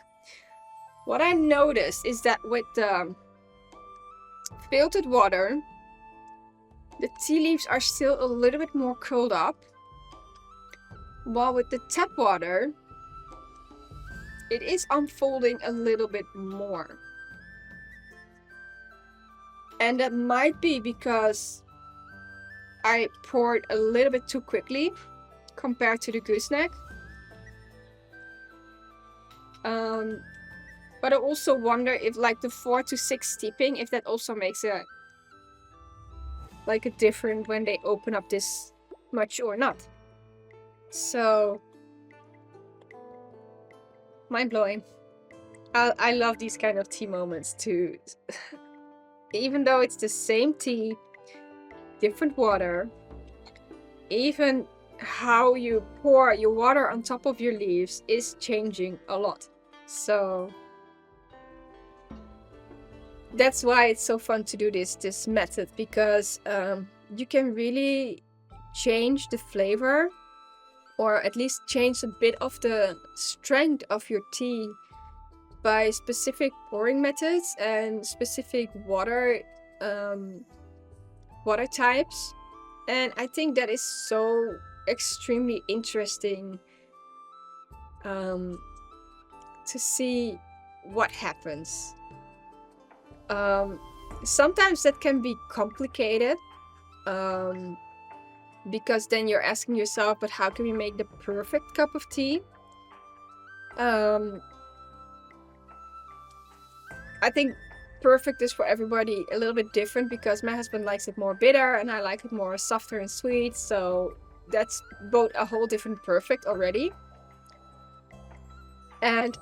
S1: What I noticed is that with the filtered water, the tea leaves are still a little bit more curled up, while with the tap water, it is unfolding a little bit more. And that might be because I poured a little bit too quickly compared to the gooseneck. But I also wonder if like the 4 to 6 steeping, if that also makes a difference when they open up this much or not. So mind blowing. I love these kind of tea moments too. Even though it's the same tea, different water, even how you pour your water on top of your leaves is changing a lot. So that's why it's so fun to do this method, because you can really change the flavor, or at least change a bit of the strength of your tea by specific pouring methods and specific water types. And I think that is so extremely interesting to see what happens. Sometimes that can be complicated, because then you're asking yourself, but how can we make the perfect cup of tea? I think perfect is for everybody a little bit different, because my husband likes it more bitter and I like it more softer and sweet, so that's both a whole different perfect already. And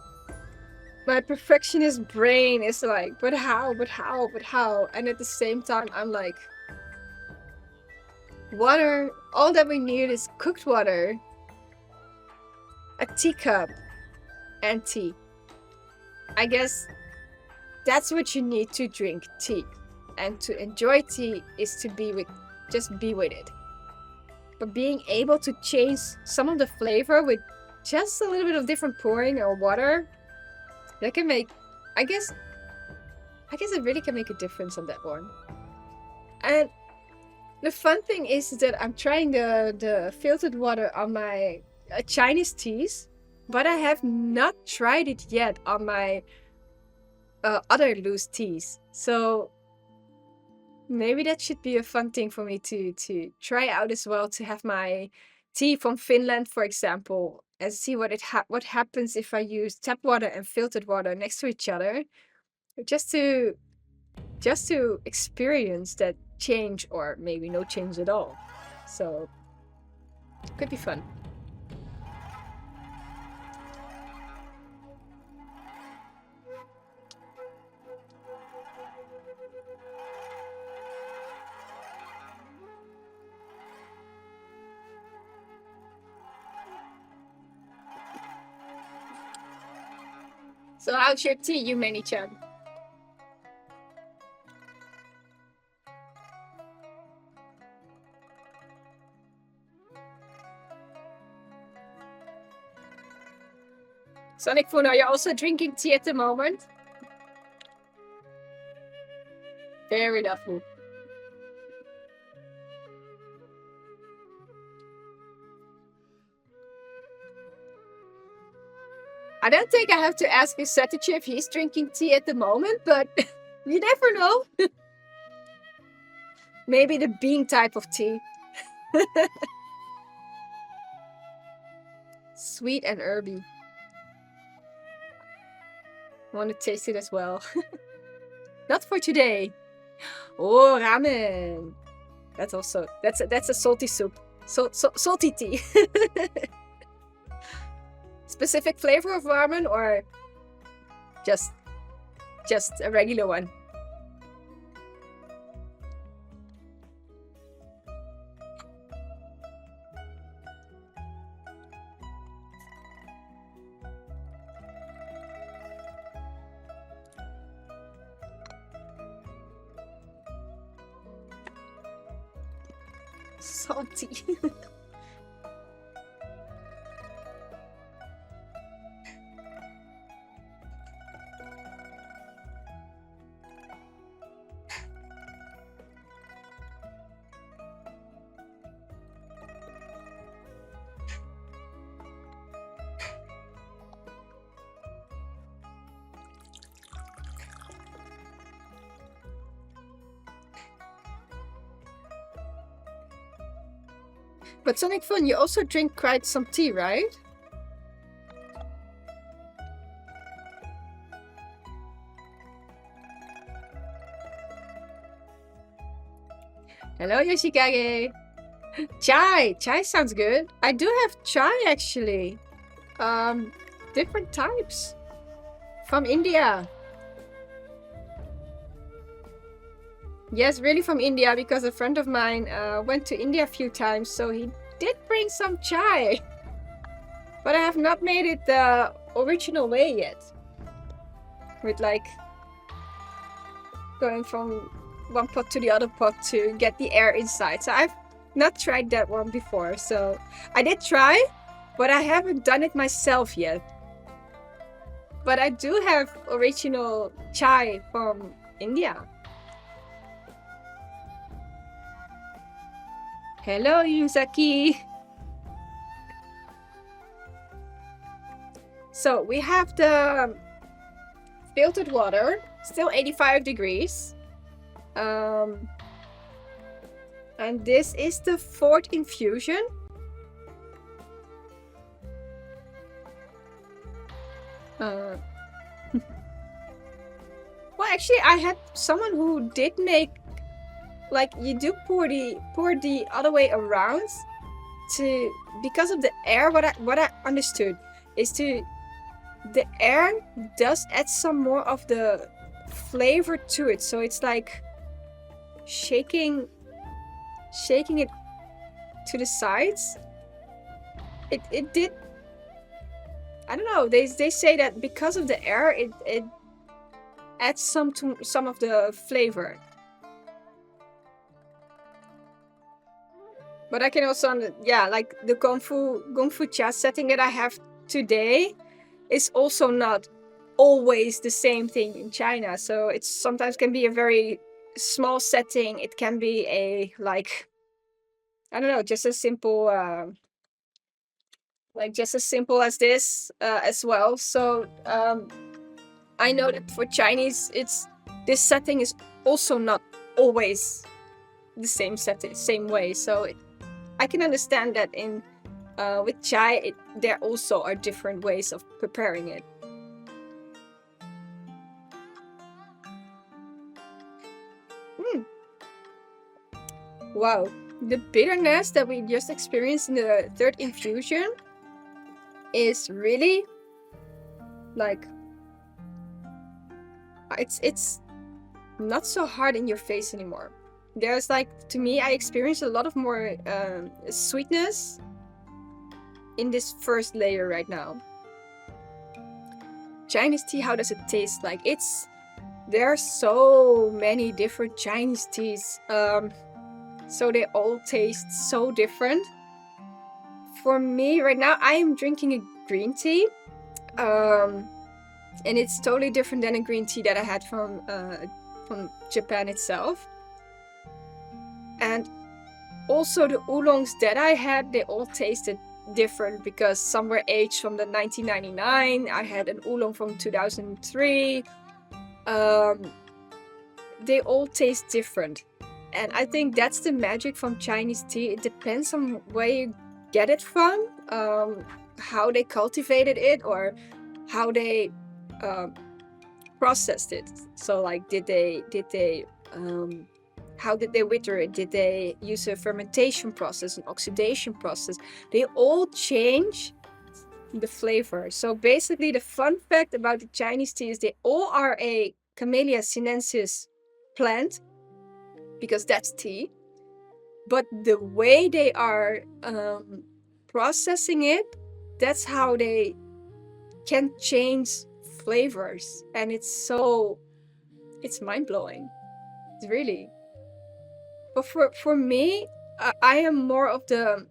S1: my perfectionist brain is like, but how? And at the same time, I'm like, water, all that we need is cooked water, a teacup, and tea. I guess that's what you need to drink tea. And to enjoy tea is to just be with it. But being able to change some of the flavor with just a little bit of different pouring or water, that can make, I guess it really can make a difference on that one. And the fun thing is that I'm trying the filtered water on my Chinese teas, but I have not tried it yet on my other loose teas. So maybe that should be a fun thing for me to try out as well, to have my tea from Finland, for example, and see what happens if I use tap water and filtered water next to each other, just to experience that change, or maybe no change at all. So could be fun. So how's your tea, Yumeni-chan? Sonic Foon, are you also drinking tea at the moment? Very lovely. I don't think I have to ask Satichi if he's drinking tea at the moment, but you never know. Maybe the bean type of tea. Sweet and herby. I want to taste it as well. Not for today. Oh, ramen. That's also that's a salty soup. Salty tea. Specific flavor of ramen or just a regular one? Salty. But Sonic Fun, you also drink quite some tea, right? Hello, Yoshikage. Chai sounds good. I do have chai actually. Different types from India. Yes, really from India, because a friend of mine went to India a few times, so he did bring some chai. But I have not made it the original way yet. With like going from one pot to the other pot to get the air inside. So I've not tried that one before. So I did try, but I haven't done it myself yet. But I do have original chai from India. Hello, Yuzaki. So we have the filtered water, still 85 degrees. And this is the 4th infusion. Well, actually, I had someone who did make, like, you do pour the other way around to, because of the air. What I understood is the air does add some more of the flavor to it, so it's like shaking it to the sides. It did. I don't know. They say that because of the air, it adds some of the flavor. But I can also, like the Gongfu cha setting that I have today is also not always the same thing in China. So it sometimes can be a very small setting. It can be a, like, I don't know, just a simple, like just as simple as this as well. So I know that for Chinese, this setting is also not always the same setting, same way. So I can understand that in with chai, there also are different ways of preparing it. Wow, the bitterness that we just experienced in the 3rd infusion is really like, it's not so hard in your face anymore. There's like, to me, I experienced a lot of more sweetness in this first layer right now. Chinese tea, how does it taste like? There are so many different Chinese teas. So they all taste so different. For me right now, I am drinking a green tea. And it's totally different than a green tea that I had from Japan itself. And also the oolongs that I had, they all tasted different because some were aged from the 1999. I had an oolong from 2003. They all taste different. And I think that's the magic from Chinese tea. It depends on where you get it from, how they cultivated it, or how they processed it. So like, how did they wither it? Did they use a fermentation process, an oxidation process? They all change the flavor. So basically, the fun fact about the Chinese tea is they all are a Camellia sinensis plant, because that's tea. But the way they are processing it, that's how they can change flavors. And it's mind-blowing. It's really. But for me, I am more of the,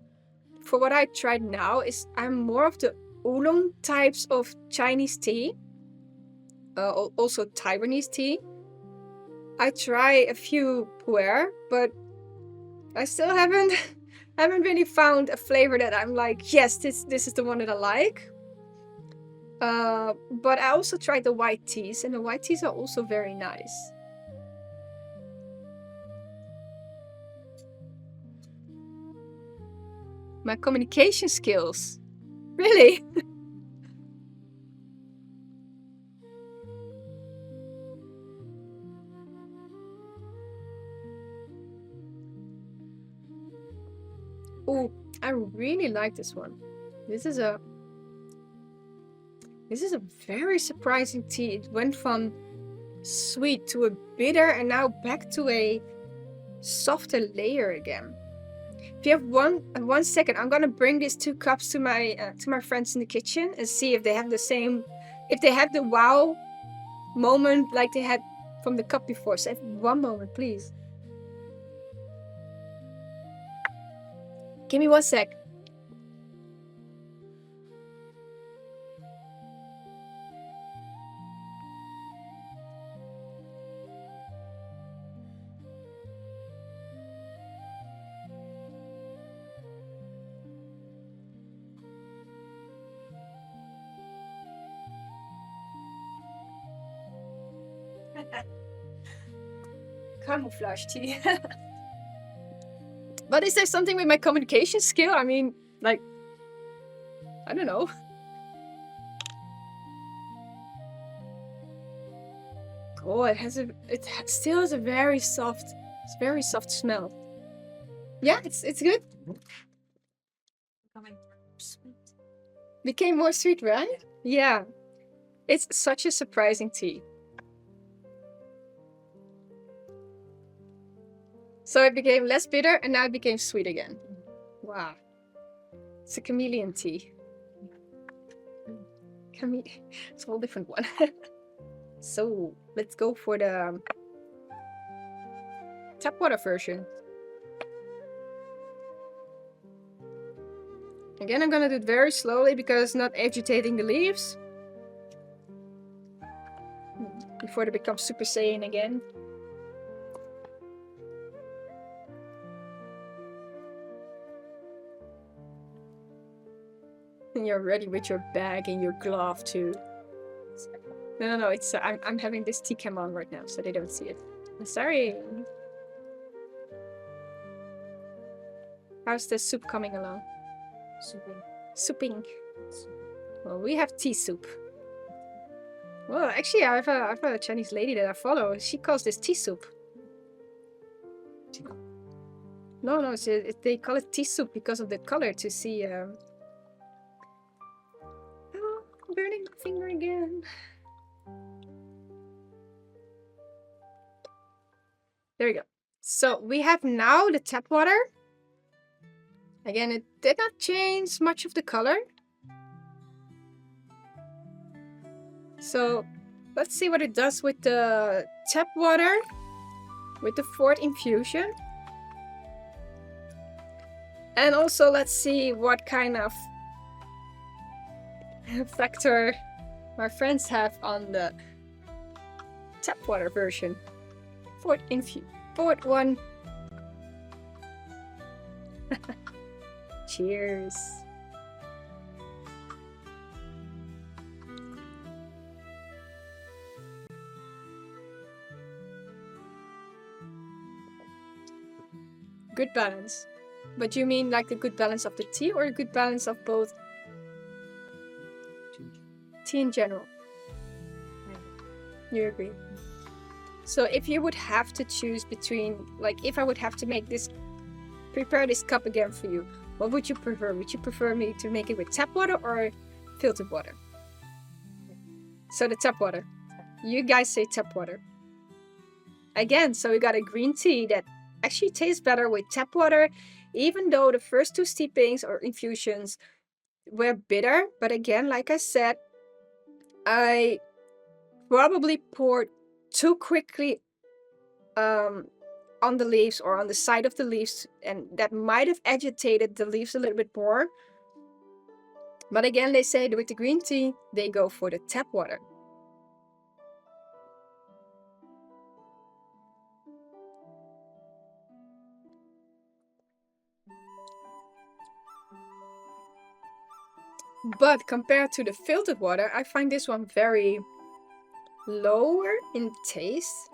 S1: for what I tried now, is I'm more of the oolong types of Chinese tea. Also Taiwanese tea. I try a few pu'er, but I still haven't really found a flavor that I'm like, yes, this is the one that I like. But I also tried the white teas, and the white teas are also very nice. My communication skills. Really? Oh, I really like this one. This is a very surprising tea. It went from sweet to a bitter, and now back to a softer layer again. If you have one second, I'm gonna bring these 2 cups to my friends in the kitchen and see if they have the same, if they have the wow moment like they had from the cup before. So 1 moment, please. Give me 1 sec. Camouflage tea. But is there something with my communication skill? I mean, like, I don't know. Oh, it still has a very soft smell. Yeah, it's good.
S2: Becoming sweet.
S1: Became more sweet, right? Yeah. It's such a surprising tea. So it became less bitter, and now it became sweet again. Wow. It's a chameleon tea. It's a whole different one. So let's go for the tap water version. Again, I'm gonna do it very slowly because not agitating the leaves before they become Super Saiyan again. And you're ready with your bag and your glove too. No, it's I'm having this tea cam on right now, so they don't see it. I'm sorry. How's the soup coming along? Souping. Well, we have tea soup. Well, actually, I have a Chinese lady that I follow. She calls this tea soup. No, they call it tea soup because of the color, to see. Oh, burning my finger again. There we go. So we have now the tap water. Again, it did not change much of the color. So let's see what it does with the tap water, with the fourth infusion. And also let's see what kind of factor my friends have on the tap water version. Fourth one. Cheers. Good balance. But you mean like the good balance of the tea or a good balance of both? Tea in general. You agree? So if you would have to choose between, like if I would have to make this, prepare this cup again for you, what would you prefer? Would you prefer me to make it with tap water or filtered water? So the tap water. You guys say tap water. Again, so we got a green tea that actually tastes better with tap water, even though the first two steepings or infusions were bitter. But again, like I said, I probably poured too quickly on the leaves or on the side of the leaves, and that might have agitated the leaves a little bit more. But again, they say with the green tea, they go for the tap water. But compared to the filtered water, I find this one very lower in taste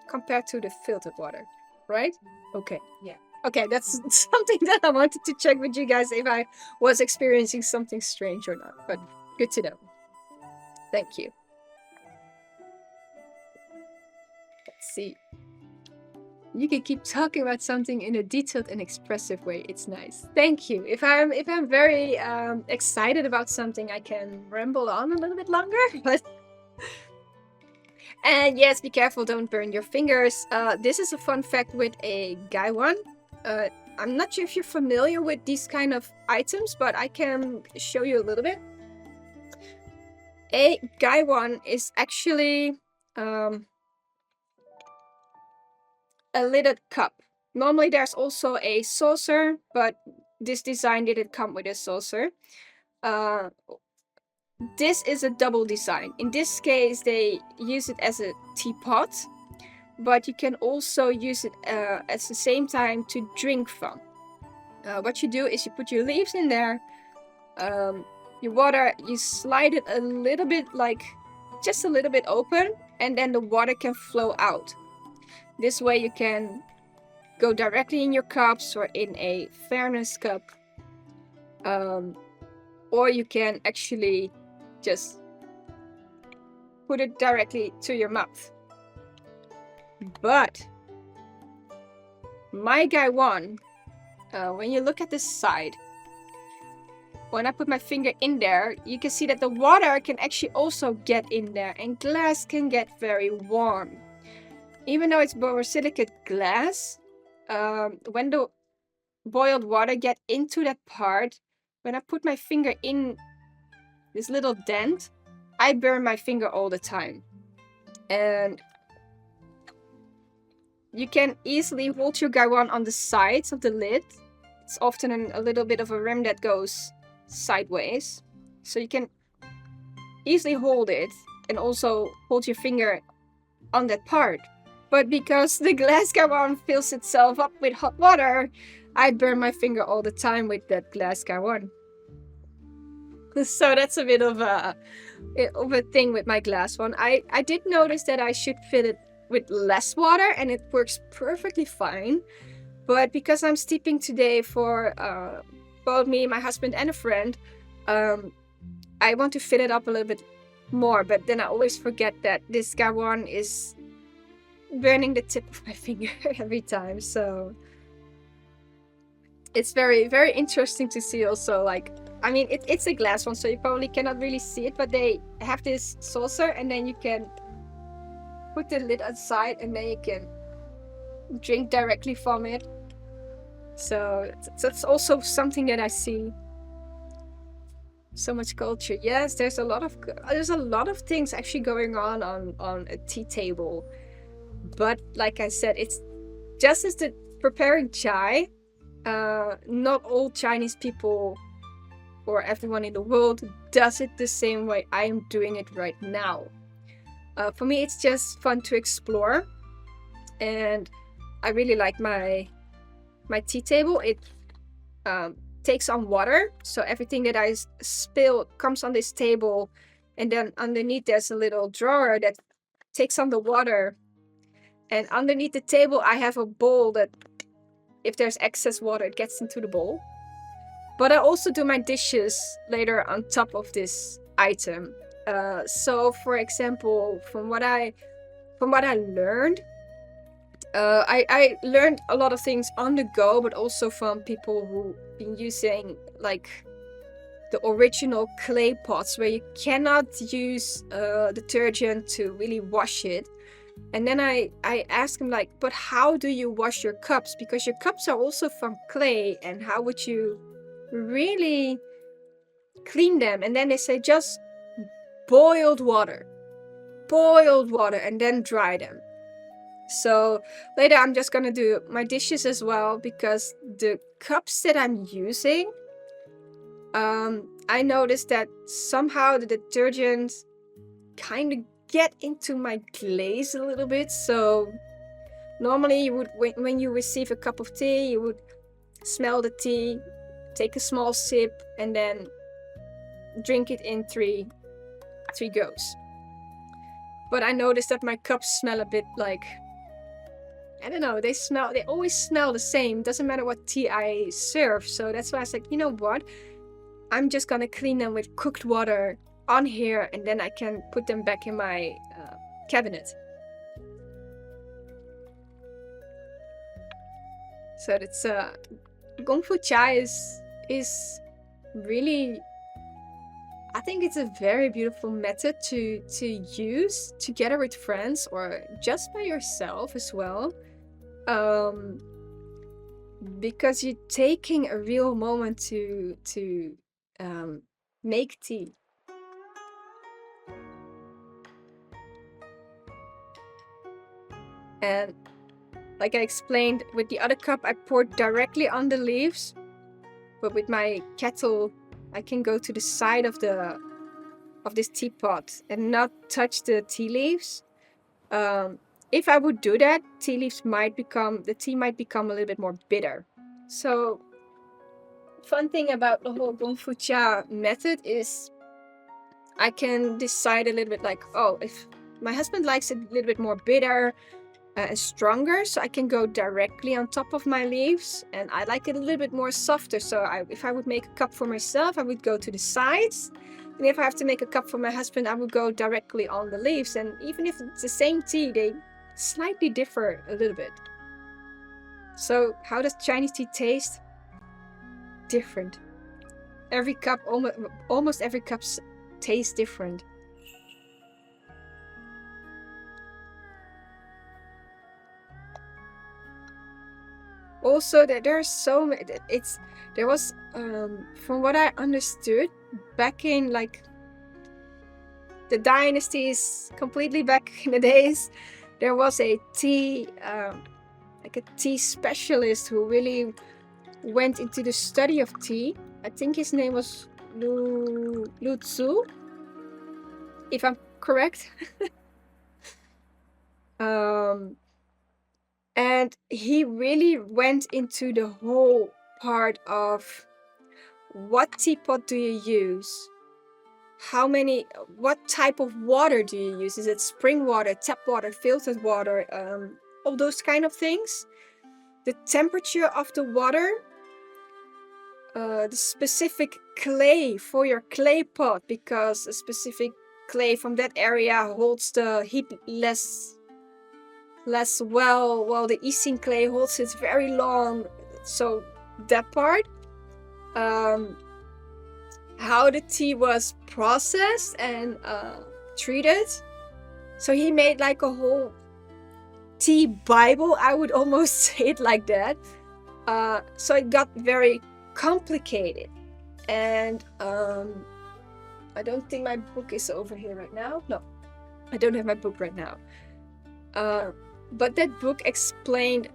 S1: compared to the filtered water, right? Okay.
S2: Yeah.
S1: Okay, that's something that I wanted to check with you guys if I was experiencing something strange or not, but good to know. Thank you. Let's see. You can keep talking about something in a detailed and expressive way. It's nice. Thank you. If I'm very excited about something, I can ramble on a little bit longer. But and yes, be careful, don't burn your fingers. This is a fun fact with a gaiwan. I'm not sure if you're familiar with these kind of items, but I can show you a little bit. A gaiwan is actually a lidded cup. Normally there's also a saucer, but this design didn't come with a saucer. This is a double design. In this case, they use it as a teapot, but you can also use it at the same time to drink from. What you do is you put your leaves in there, your water, you slide it a little bit, like just a little bit open, and then the water can flow out. This way you can go directly in your cups or in a fairness cup, or you can actually just put it directly to your mouth. But my gaiwan, when you look at the side, when I put my finger in there, you can see that the water can actually also get in there, and glass can get very warm. Even though it's borosilicate glass, when the boiled water get into that part, when I put my finger in this little dent, I burn my finger all the time. And you can easily hold your gaiwan on the sides of the lid. It's often a little bit of a rim that goes sideways. So you can easily hold it and also hold your finger on that part. But because the glass gaiwan fills itself up with hot water, I burn my finger all the time with that glass gaiwan. So that's a bit of a thing with my glass one. I did notice that I should fill it with less water, and it works perfectly fine. But because I'm steeping today for both me, my husband, and a friend, I want to fill it up a little bit more. But then I always forget that this gaiwan is burning the tip of my finger every time. So it's very, very interesting to see also, like, I mean, it's a glass one, so you probably cannot really see it, but they have this saucer, and then you can put the lid aside, and then you can drink directly from it. So that's also something that I see. So much culture. Yes, there's a lot of things actually going on a tea table. But like I said, it's just as the preparing chai. Not all Chinese people or everyone in the world does it the same way I am doing it right now. For me, it's just fun to explore, and I really like my tea table. It takes on water, so everything that I spill comes on this table, and then underneath there's a little drawer that takes on the water, and underneath the table I have a bowl that if there's excess water it gets into the bowl. But I also do my dishes later on top of this item. So for example, from what I learned, I learned a lot of things on the go, but also from people who've been using like the original clay pots where you cannot use detergent to really wash it. And then I asked him like, but how do you wash your cups? Because your cups are also from clay, and how would you really clean them? And then they say just boiled water, and then dry them. So later I'm just gonna do my dishes as well, because the cups that I'm using, I noticed that somehow the detergent kind of get into my glaze a little bit. So normally you would, when you receive a cup of tea, you would smell the tea, take a small sip, and then drink it in three goes. But I noticed that my cups smell a bit like, I don't know, they always smell the same. Doesn't matter what tea I serve. So that's why I was like, you know what? I'm just gonna clean them with cooked water on here, and then I can put them back in my cabinet. So that's Gongfu chai is really, I think it's a very beautiful method to use together with friends or just by yourself as well, because you're taking a real moment to make tea. And like I explained, with the other cup I poured directly on the leaves, but with my kettle I can go to the side of this teapot and not touch the tea leaves. If I would do that, the tea might become a little bit more bitter. So fun thing about the whole Gongfu Cha method is I can decide a little bit like, oh, if my husband likes it a little bit more bitter and stronger, so I can go directly on top of my leaves, and I like it a little bit more softer. So if I would make a cup for myself, I would go to the sides, and if I have to make a cup for my husband, I would go directly on the leaves. And even if it's the same tea, they slightly differ a little bit. So how does Chinese tea taste? Different. Every cup, almost every cup tastes different. Also, that there's so many. There was, from what I understood, back in like the dynasties, completely back in the days, there was a tea, like a tea specialist who really went into the study of tea. I think his name was Lu Tzu, if I'm correct. And he really went into the whole part of what teapot do you use? What type of water do you use? Is it spring water, tap water, filtered water, all those kind of things? The temperature of the water, the specific clay for your clay pot, because a specific clay from that area holds the heat less well, while the Eastern clay holds it very long. So that part, how the tea was processed and treated. So he made like a whole tea Bible, I would almost say it like that. So it got very complicated, and I don't think my book is over here right now. No, I don't have my book right now. But that book explained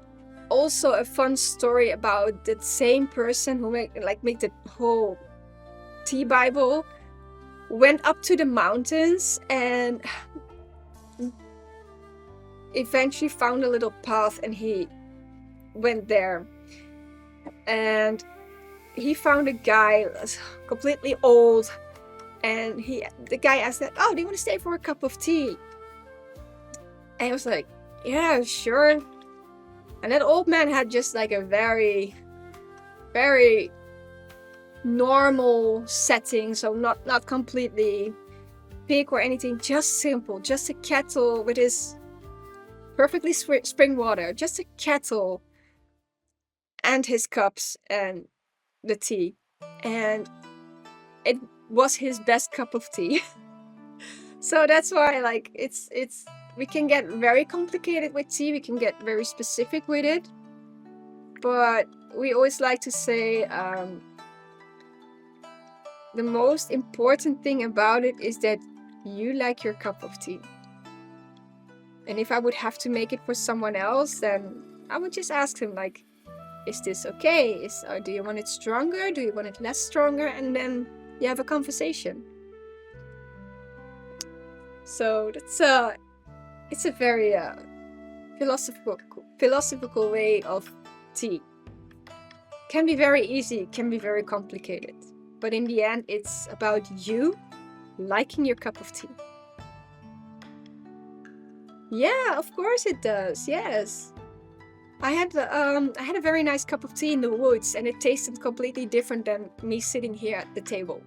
S1: also a fun story about the same person who made the whole tea Bible, went up to the mountains and eventually found a little path, and he went there, and he found a guy completely old, and the guy asked that, "Oh, do you want to stay for a cup of tea?" And I was like, "Yeah, sure." And that old man had just like a very, very normal setting, so not completely big or anything, just simple, just a kettle with his perfectly spring water, just a kettle and his cups and the tea, and it was his best cup of tea. So that's why, like, it's we can get very complicated with tea, we can get very specific with it, but we always like to say the most important thing about it is that you like your cup of tea. And if I would have to make it for someone else, then I would just ask him, like, is this okay? Do you want it stronger? Do you want it less stronger? And then you have a conversation. So it's a very philosophical way of tea. Can be very easy, can be very complicated. But in the end, it's about you liking your cup of tea. Yeah, of course it does. Yes. I had a very nice cup of tea in the woods, and it tasted completely different than me sitting here at the table.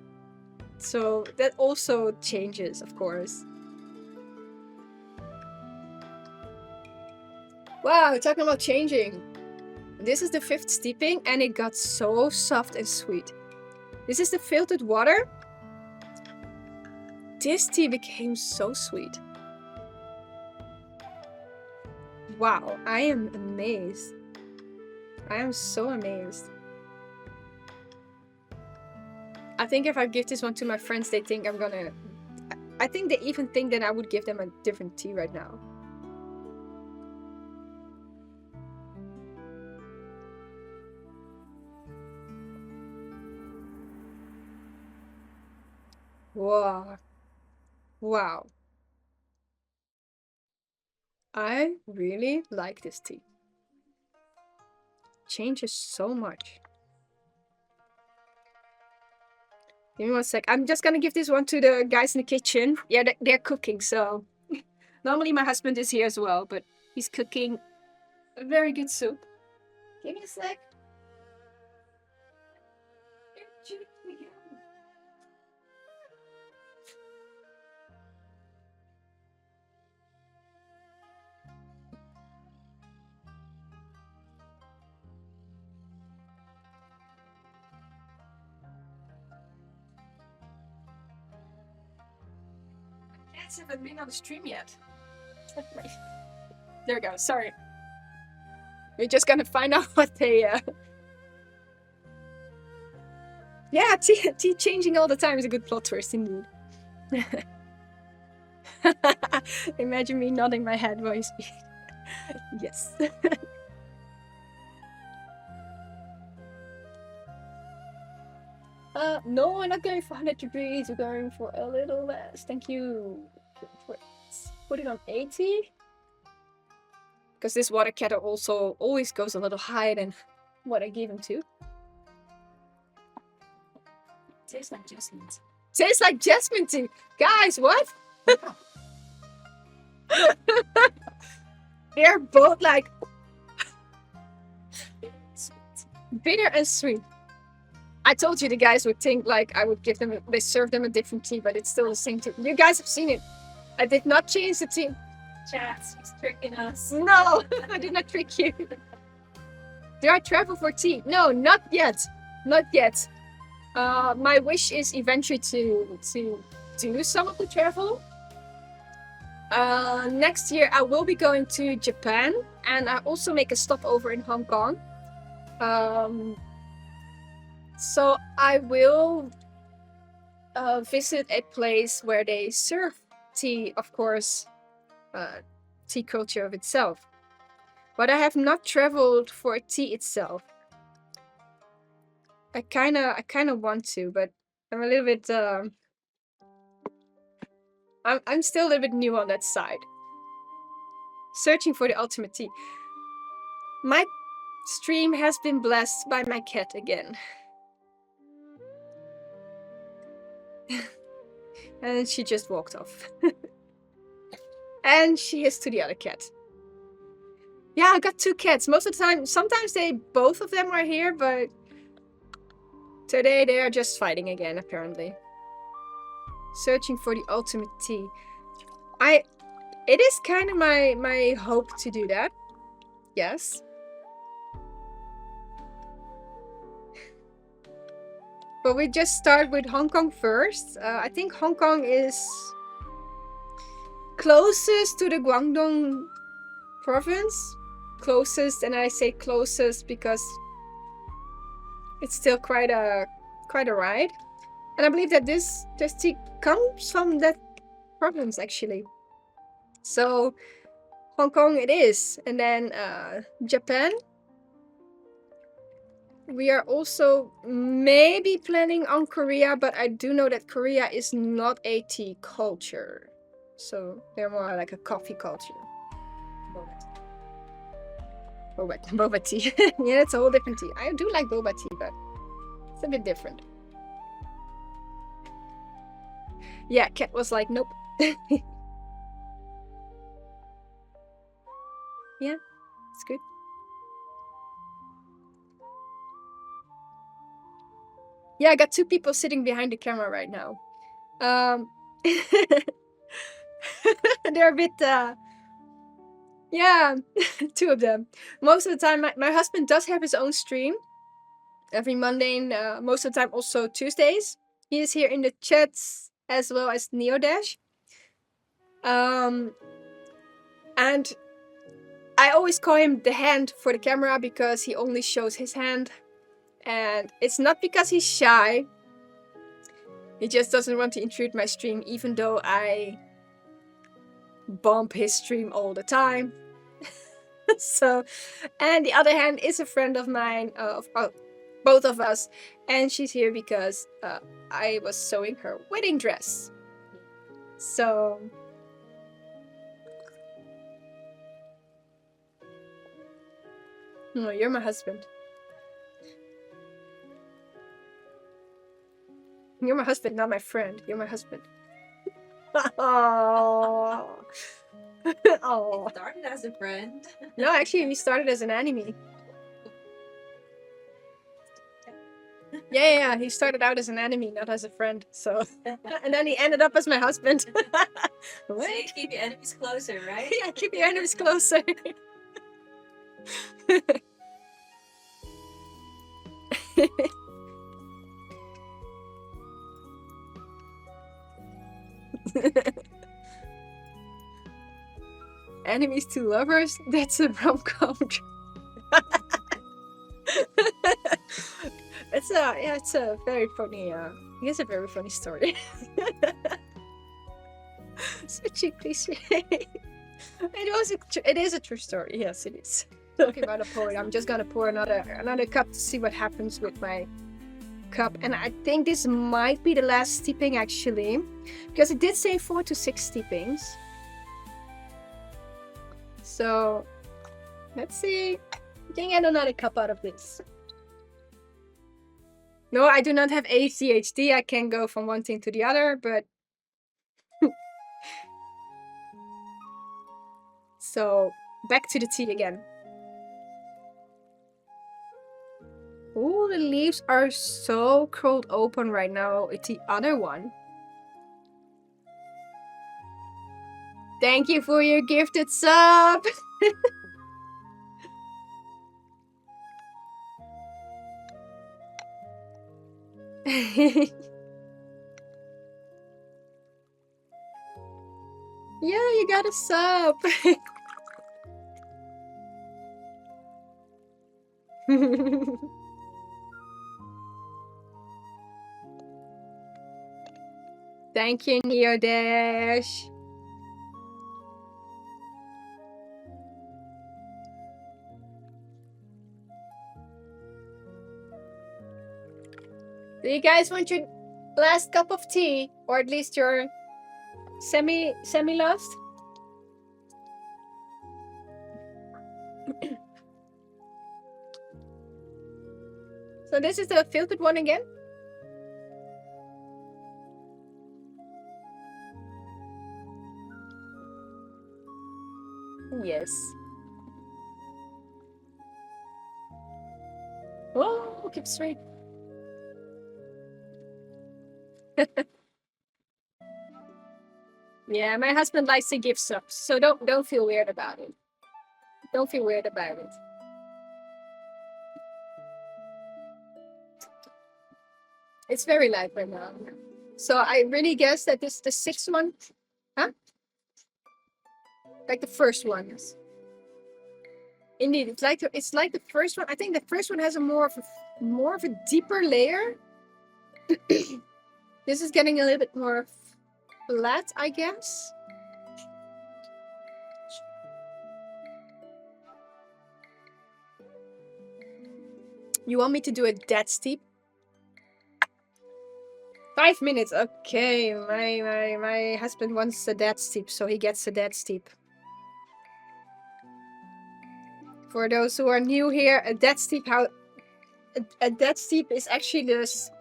S1: So that also changes, of course. Wow, talking about changing. This is the 5th steeping, and it got so soft and sweet. This is the filtered water. This tea became so sweet. Wow, I am amazed. I am so amazed. I think if I give this one to my friends, they think I think they even think that I would give them a different tea right now. Wow. Wow. I really like this tea. Changes so much. Give me one sec. I'm just gonna give this one to the guys in the kitchen. Yeah, they're cooking, so normally my husband is here as well, but he's cooking a very good soup. Give me a sec. Cats haven't been on the stream yet. There we go. Sorry. We're just gonna find out what they. Yeah, tea changing all the time is a good plot twist indeed. Imagine me nodding my head while you speak. Yes. No, we're not going for 100 degrees. We're going for a little less. Thank you. Put it on 80. Because this water kettle also always goes a little higher than what I gave him to.
S2: Tastes like jasmine.
S1: Tastes like jasmine tea. Guys, what? They're both like bitter and sweet. I told you the guys would think like I would give them, they serve them a different tea, but it's still the same tea. You guys have seen it. I did not change the tea.
S2: Chats, he's tricking us.
S1: No, I did not trick you. Do I travel for tea? No, not yet. Not yet. My wish is eventually to do some of the travel. Next year I will be going to Japan, and I also make a stopover in Hong Kong. So I will visit a place where they serve tea, of course, tea culture of itself. But I have not traveled for tea itself. I kind of want to, but I'm a little bit. I'm still a little bit new on that side. Searching for the ultimate tea. My stream has been blessed by my cat again. And she just walked off. And she is to the other cat. Yeah, I got 2 cats. Most of the time, sometimes both of them are here, but today they are just fighting again, apparently. Searching for the ultimate tea. It is kind of my hope to do that. Yes. But we just start with Hong Kong first. I think Hong Kong is closest to the Guangdong province. Closest, and I say closest because it's still quite a ride. And I believe that this tea comes from that province, actually. So Hong Kong it is. And then Japan. We are also maybe planning on Korea, but I do know that Korea is not a tea culture. So they're more like a coffee culture. Boba tea. Yeah, it's a whole different tea. I do like boba tea, but it's a bit different. Yeah, Cat was like, nope. Yeah, it's good. Yeah, I got 2 people sitting behind the camera right now. They're a bit, yeah, 2 of them. Most of the time, my husband does have his own stream. Every Monday, most of the time also Tuesdays. He is here in the chats as well as Neodash. And I always call him the hand for the camera because he only shows his hand. And it's not because he's shy. He just doesn't want to intrude my stream, even though I bump his stream all the time. So, and the other hand is a friend of mine, of both of us, and she's here because I was sewing her wedding dress. So, no, you're my husband. You're my husband, not my friend. You're my husband. Oh. Oh.
S2: It started as a friend.
S1: No, actually, we started as an enemy. Yeah, he started out as an enemy, not as a friend. So, and then he ended up as my husband.
S2: See, keep your enemies closer, right?
S1: Yeah, keep your enemies closer. Enemies to lovers? That's a rom-com. It's a very funny, it's a very funny story. Such a cliche. It is a true story. Yes, it is. Talking about a pour, I'm just gonna pour another cup to see what happens with my cup. And I think this might be the last steeping actually, because it did say 4 to 6 steepings. So let's see. I think I get another cup out of this. No, I do not have ADHD. I can go from one thing to the other, but so back to the tea again. Oh, the leaves are so curled open right now. It's the other one. Thank you for your gifted sub. Yeah, you got a sub. Thank you, Neo Dash. Do you guys want your last cup of tea, or at least your semi last? So this is the filtered one again. Yes. Oh, keep straight. Yeah, my husband likes to give subs, so don't feel weird about it. Don't feel weird about it. It's very light right now. So I really guess that this is the sixth one. Huh? Like the first one. Indeed, it's like the first one. I think the first one has a more of a deeper layer. This is getting a little bit more flat, I guess. You want me to do a dead steep? 5 minutes. Okay, my husband wants a dead steep, so he gets a dead steep. For those who are new here, a dead steep a dead steep is actually just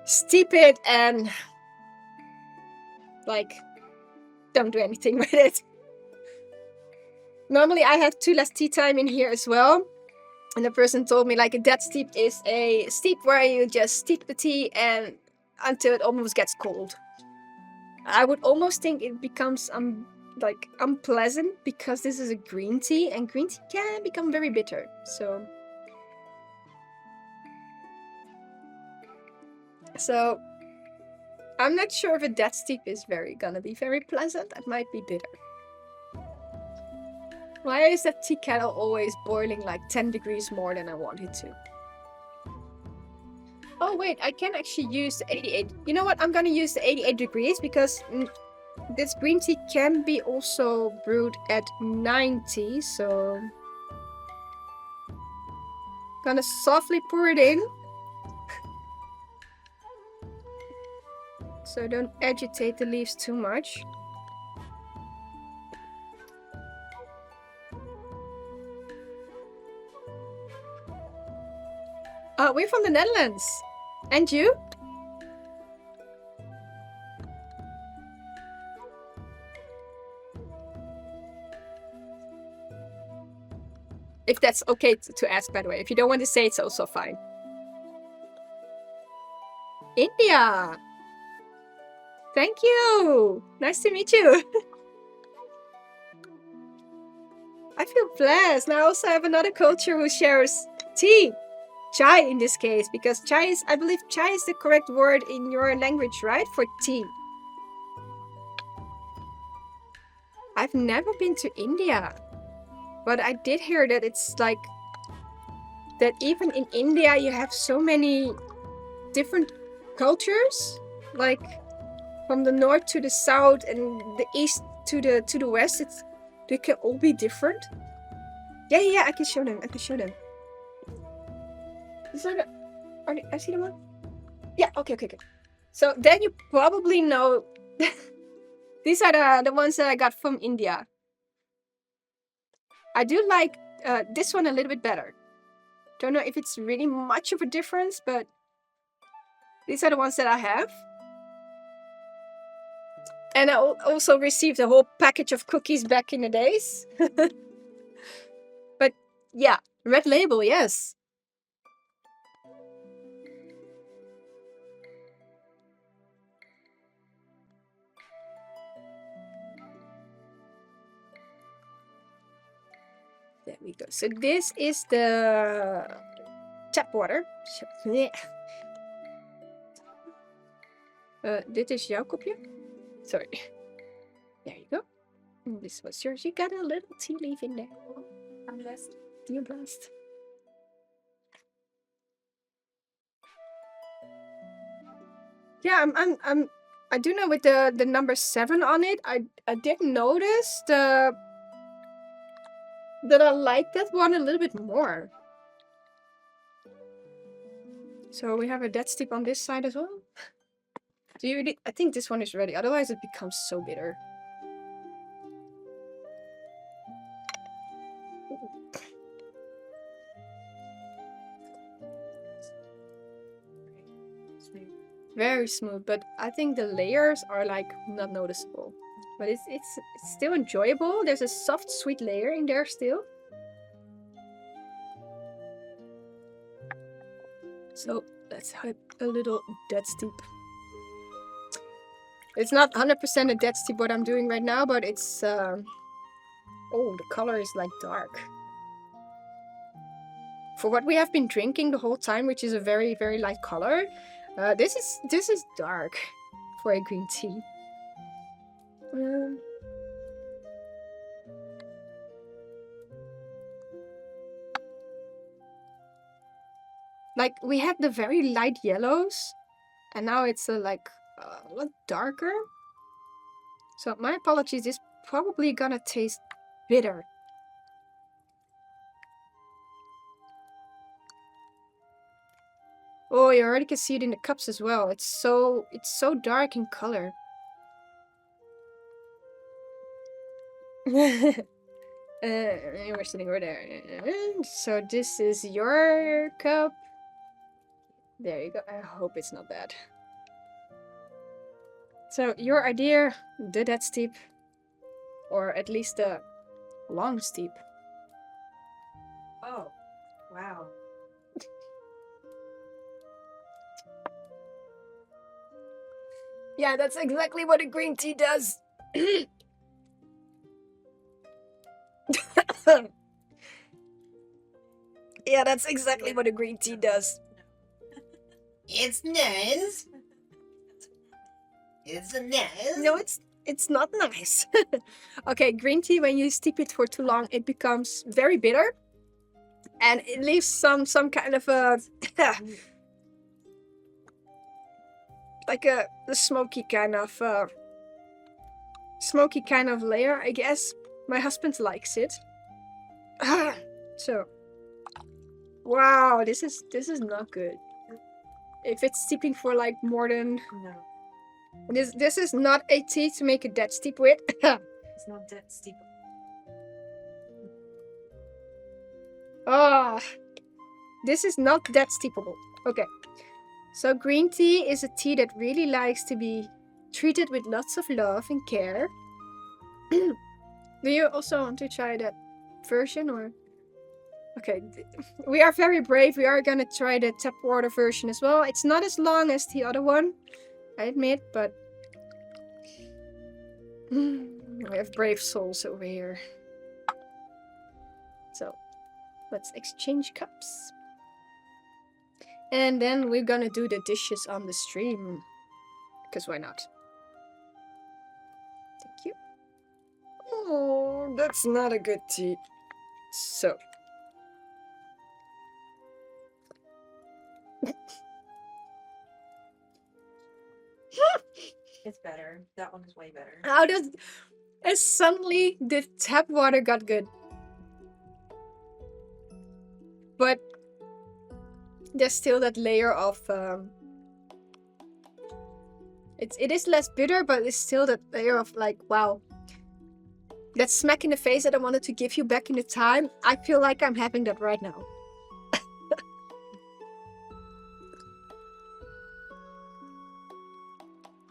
S1: steep it and like don't do anything with it. Normally I have 2 less tea time in here as well. And the person told me like a dead steep is a steep where you just steep the tea and until it almost gets cold. I would almost think it becomes like unpleasant because this is a green tea and green tea can become very bitter. So I'm not sure if a dead steep is gonna be very pleasant. It might be bitter. Why is that tea kettle always boiling like 10 degrees more than I want it to? Oh wait, I can actually use the 88. You know what? I'm gonna use the 88 degrees because this green tea can be also brewed at 90. So gonna softly pour it in. So don't agitate the leaves too much. We're from the Netherlands. And you? If that's okay to ask, by the way. If you don't want to say, it's also fine. India! Thank you! Nice to meet you! I feel blessed. Now I also have another culture who shares tea. Chai in this case, because chai is, I believe chai is the correct word in your language, right? For tea. I've never been to India, but I did hear that it's like, that even in India you have so many different cultures, like from the north to the south and the east to the west. They can all be different. Yeah, I can show them. I see them on? Yeah, okay. So then you probably know these are the ones that I got from India. I do like this one a little bit better. Don't know if it's really much of a difference, but these are the ones that I have. And I also received a whole package of cookies back in the days. But yeah, red label, yes. There we go. So this is the tap water. Dit is jouw kopje? Sorry. There you go. And this was yours. You got a little tea leaf in there.
S2: I'm blessed.
S1: You're blessed. Yeah, I do know with the number 7 on it, I did notice that I like that one a little bit more. So we have a dead steep on this side as well. Do you? I think this one is ready. Otherwise, it becomes so bitter.
S2: Smooth.
S1: Very smooth, but I think the layers are like not noticeable. But it's still enjoyable. There's a soft, sweet layer in there still. So let's have a little dead steep. It's not 100% a dead steep what I'm doing right now, but it's oh, the color is like dark. For what we have been drinking the whole time, which is a very, very light color, this is dark for a green tea. Like we had the very light yellows, and now it's like a lot darker. So my apologies, it's probably gonna taste bitter. Oh, you already can see it in the cups as well. It's so dark in color. We're sitting over there. So this is your cup. There you go. I hope it's not bad. So your idea, the dead steep, or at least the long steep.
S2: Oh, wow.
S1: Yeah, that's exactly what a green tea does. Yeah, that's exactly what a green tea does.
S3: It's nice. It's nice.
S1: No, it's not nice. Okay, green tea, when you steep it for too long, it becomes very bitter. And it leaves some kind of a like a smoky kind of layer, I guess. My husband likes it. So wow, this is not good. If it's steeping for like more than
S2: No,
S1: this is not a tea to make a dead steep with.
S2: it's not that steep.
S1: Ah, this is not that steepable. Okay, so green tea is a tea that really likes to be treated with lots of love and care. Do you also want to try that version, or? Okay, we are very brave. We are gonna try the tap water version as well. It's not as long as the other one, I admit, but we have brave souls over here. So let's exchange cups. And then we're gonna do the dishes on the stream. Because why not? Thank you. Oh, that's not a good tea. So.
S2: It's better. That one is way better.
S1: How does... And suddenly the tap water got good. But there's still that layer of it is less bitter, but it's still that layer of like, wow, that smack in the face that I wanted to give you back in the time. I feel like I'm having that right now.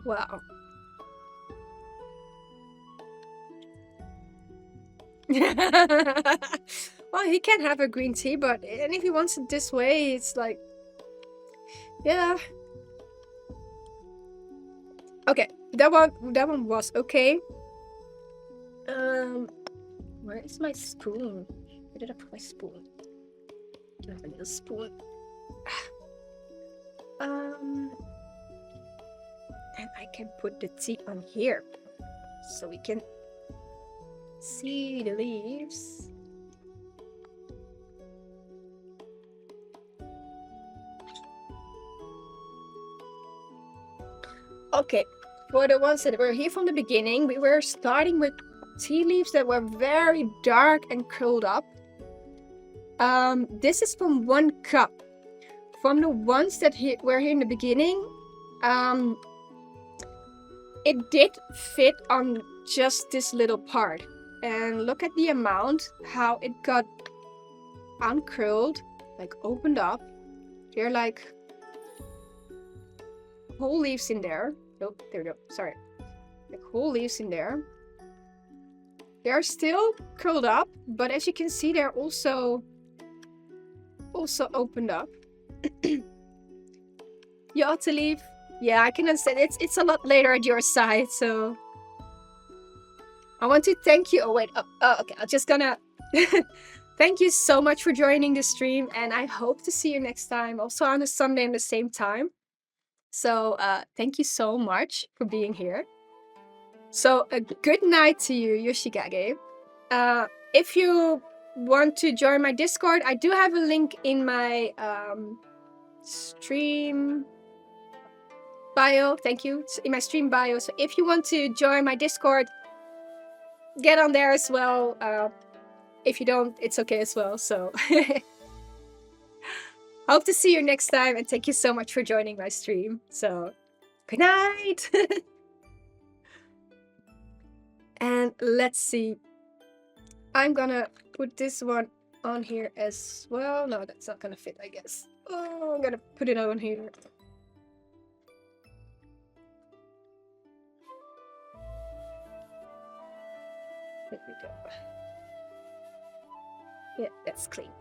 S1: Wow. Well, he can have a green tea, but and if he wants it this way, it's like, yeah. Okay, that one was okay. Where is my spoon? Where did I put my spoon? Do I have a little spoon? And I can put the tea on here, so we can see the leaves. Okay, for the ones that were here from the beginning, we were starting with tea leaves that were very dark and curled up. This is from 1 cup. From the ones that were here in the beginning, it did fit on just this little part. And look at the amount, how it got uncurled, like opened up. There are like whole leaves in there. Nope, there we go. Sorry. Like whole leaves in there. They are still curled up, but as you can see, they're also opened up. You ought to leave. Yeah, I can understand. It's a lot later at your side, so I want to thank you. Oh wait. Oh, okay. I'm just gonna thank you so much for joining the stream, and I hope to see you next time, also on a Sunday at the same time. So thank you so much for being here. So a good night to you, Yoshigage. If you want to join my Discord, I do have a link in my stream bio. Thank you. It's in my stream bio. So if you want to join my Discord, get on there as well. If you don't, it's okay as well. So hope to see you next time, and thank you so much for joining my stream. So good night. And let's see. I'm gonna put this one on here as well. No, that's not gonna fit, I guess. Oh, I'm gonna put it on here. There we go. Yeah, that's clean.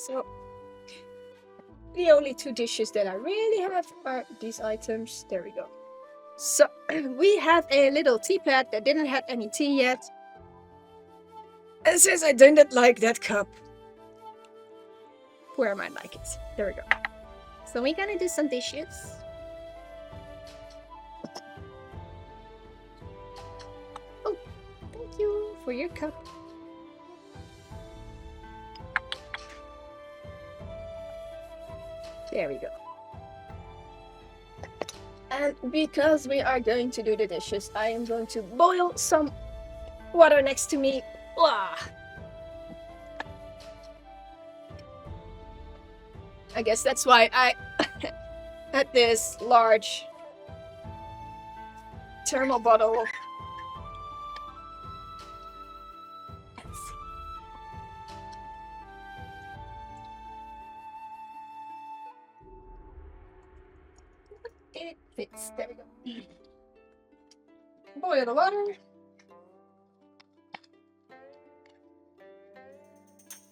S1: So the only 2 dishes that I really have are these items. There we go. So we have a little teapot that didn't have any tea yet. And since I didn't like that cup, where am I like it? There we go. So we're gonna do some dishes. Oh, thank you for your cup. There we go. And because we are going to do the dishes, I am going to boil some water next to me. Blah. I guess that's why I had this large thermal bottle. Let's see. It fits. There we go. Boil the water.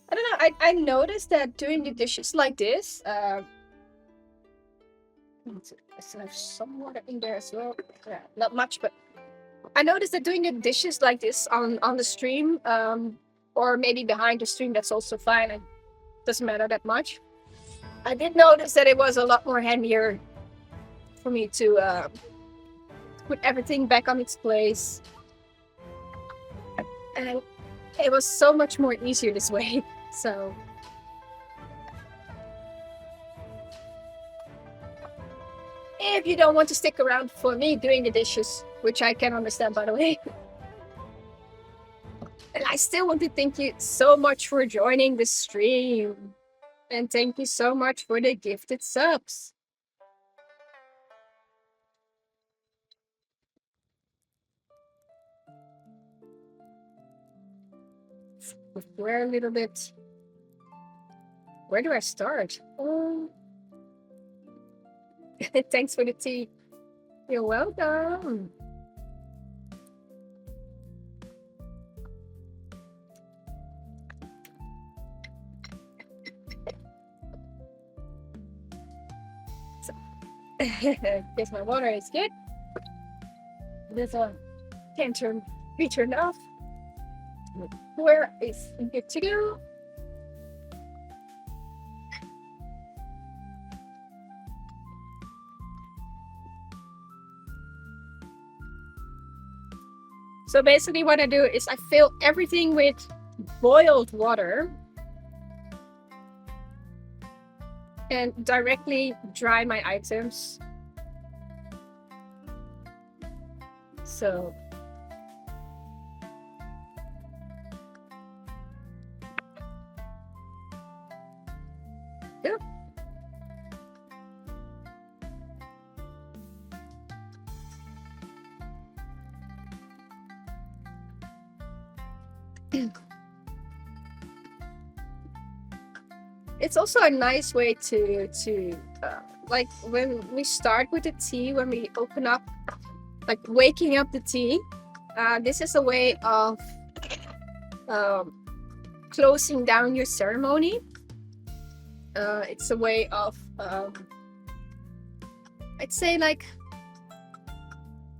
S1: I don't know. I noticed that doing the dishes like this, I still have some water in there as well. Yeah, not much, but I noticed that doing the dishes like this on the stream, or maybe behind the stream, that's also fine. It doesn't matter that much. I did notice that it was a lot more handier for me to put everything back on its place, and it was so much more easier this way. So if you don't want to stick around for me doing the dishes, which I can understand, by the way, and I still want to thank you so much for joining the stream, and thank you so much for the gifted subs. We're a little bit. Where do I start? Thanks for the tea. You're welcome. So, guess my water is good. This one can be turned off. Where is good to go? So basically what I do is I fill everything with boiled water and directly dry my items. So yeah. It's also a nice way to like when we start with the tea, when we open up, like waking up the tea. This is a way of closing down your ceremony. It's a way of I'd say, like,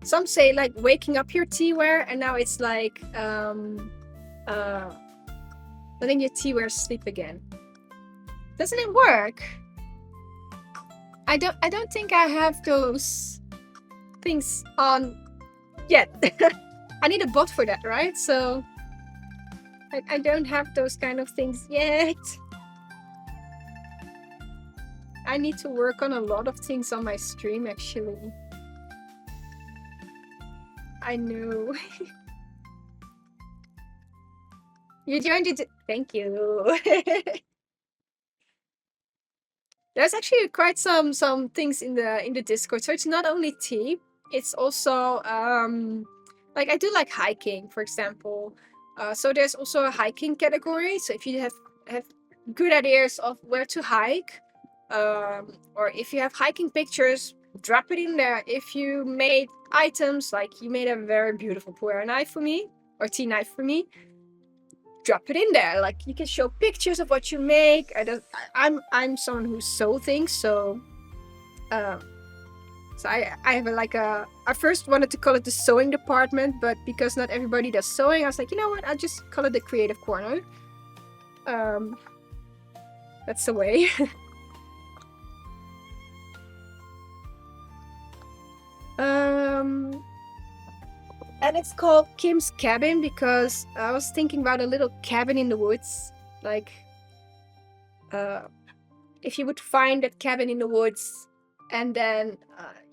S1: some say like waking up your teaware, and now it's like letting your teaware sleep again. Doesn't it work? I don't think I have those things on yet. I need a bot for that, right? So I don't have those kind of things yet. I need to work on a lot of things on my stream, actually. I know. You joined it. Thank you. There's actually quite some things in the Discord. So it's not only tea. It's also like I do like hiking, for example. So there's also a hiking category. So if you have good ideas of where to hike, or if you have hiking pictures, drop it in there. If you made items, like you made a very beautiful pu'er knife for me, or tea knife for me, drop it in there. Like, you can show pictures of what you make. I'm someone who sew things, so I have I first wanted to call it the sewing department, but because not everybody does sewing, I was like, you know what, I'll just call it the creative corner. That's the way. And it's called Kim's Cabin because I was thinking about a little cabin in the woods. Like, if you would find that cabin in the woods, and then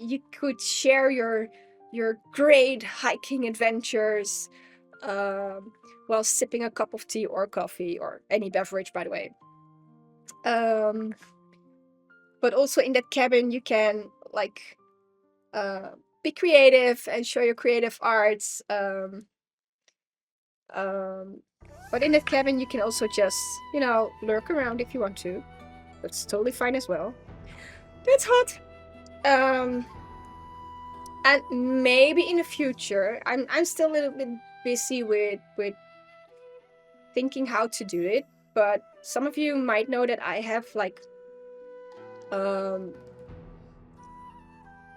S1: you could share your great hiking adventures while sipping a cup of tea or coffee or any beverage, by the way. But also in that cabin, you can like be creative and show your creative arts. But in that cabin, you can also just, lurk around if you want to. That's totally fine as well. It's hot. And maybe in the future, I'm still a little bit busy with thinking how to do it. But some of you might know that I have like,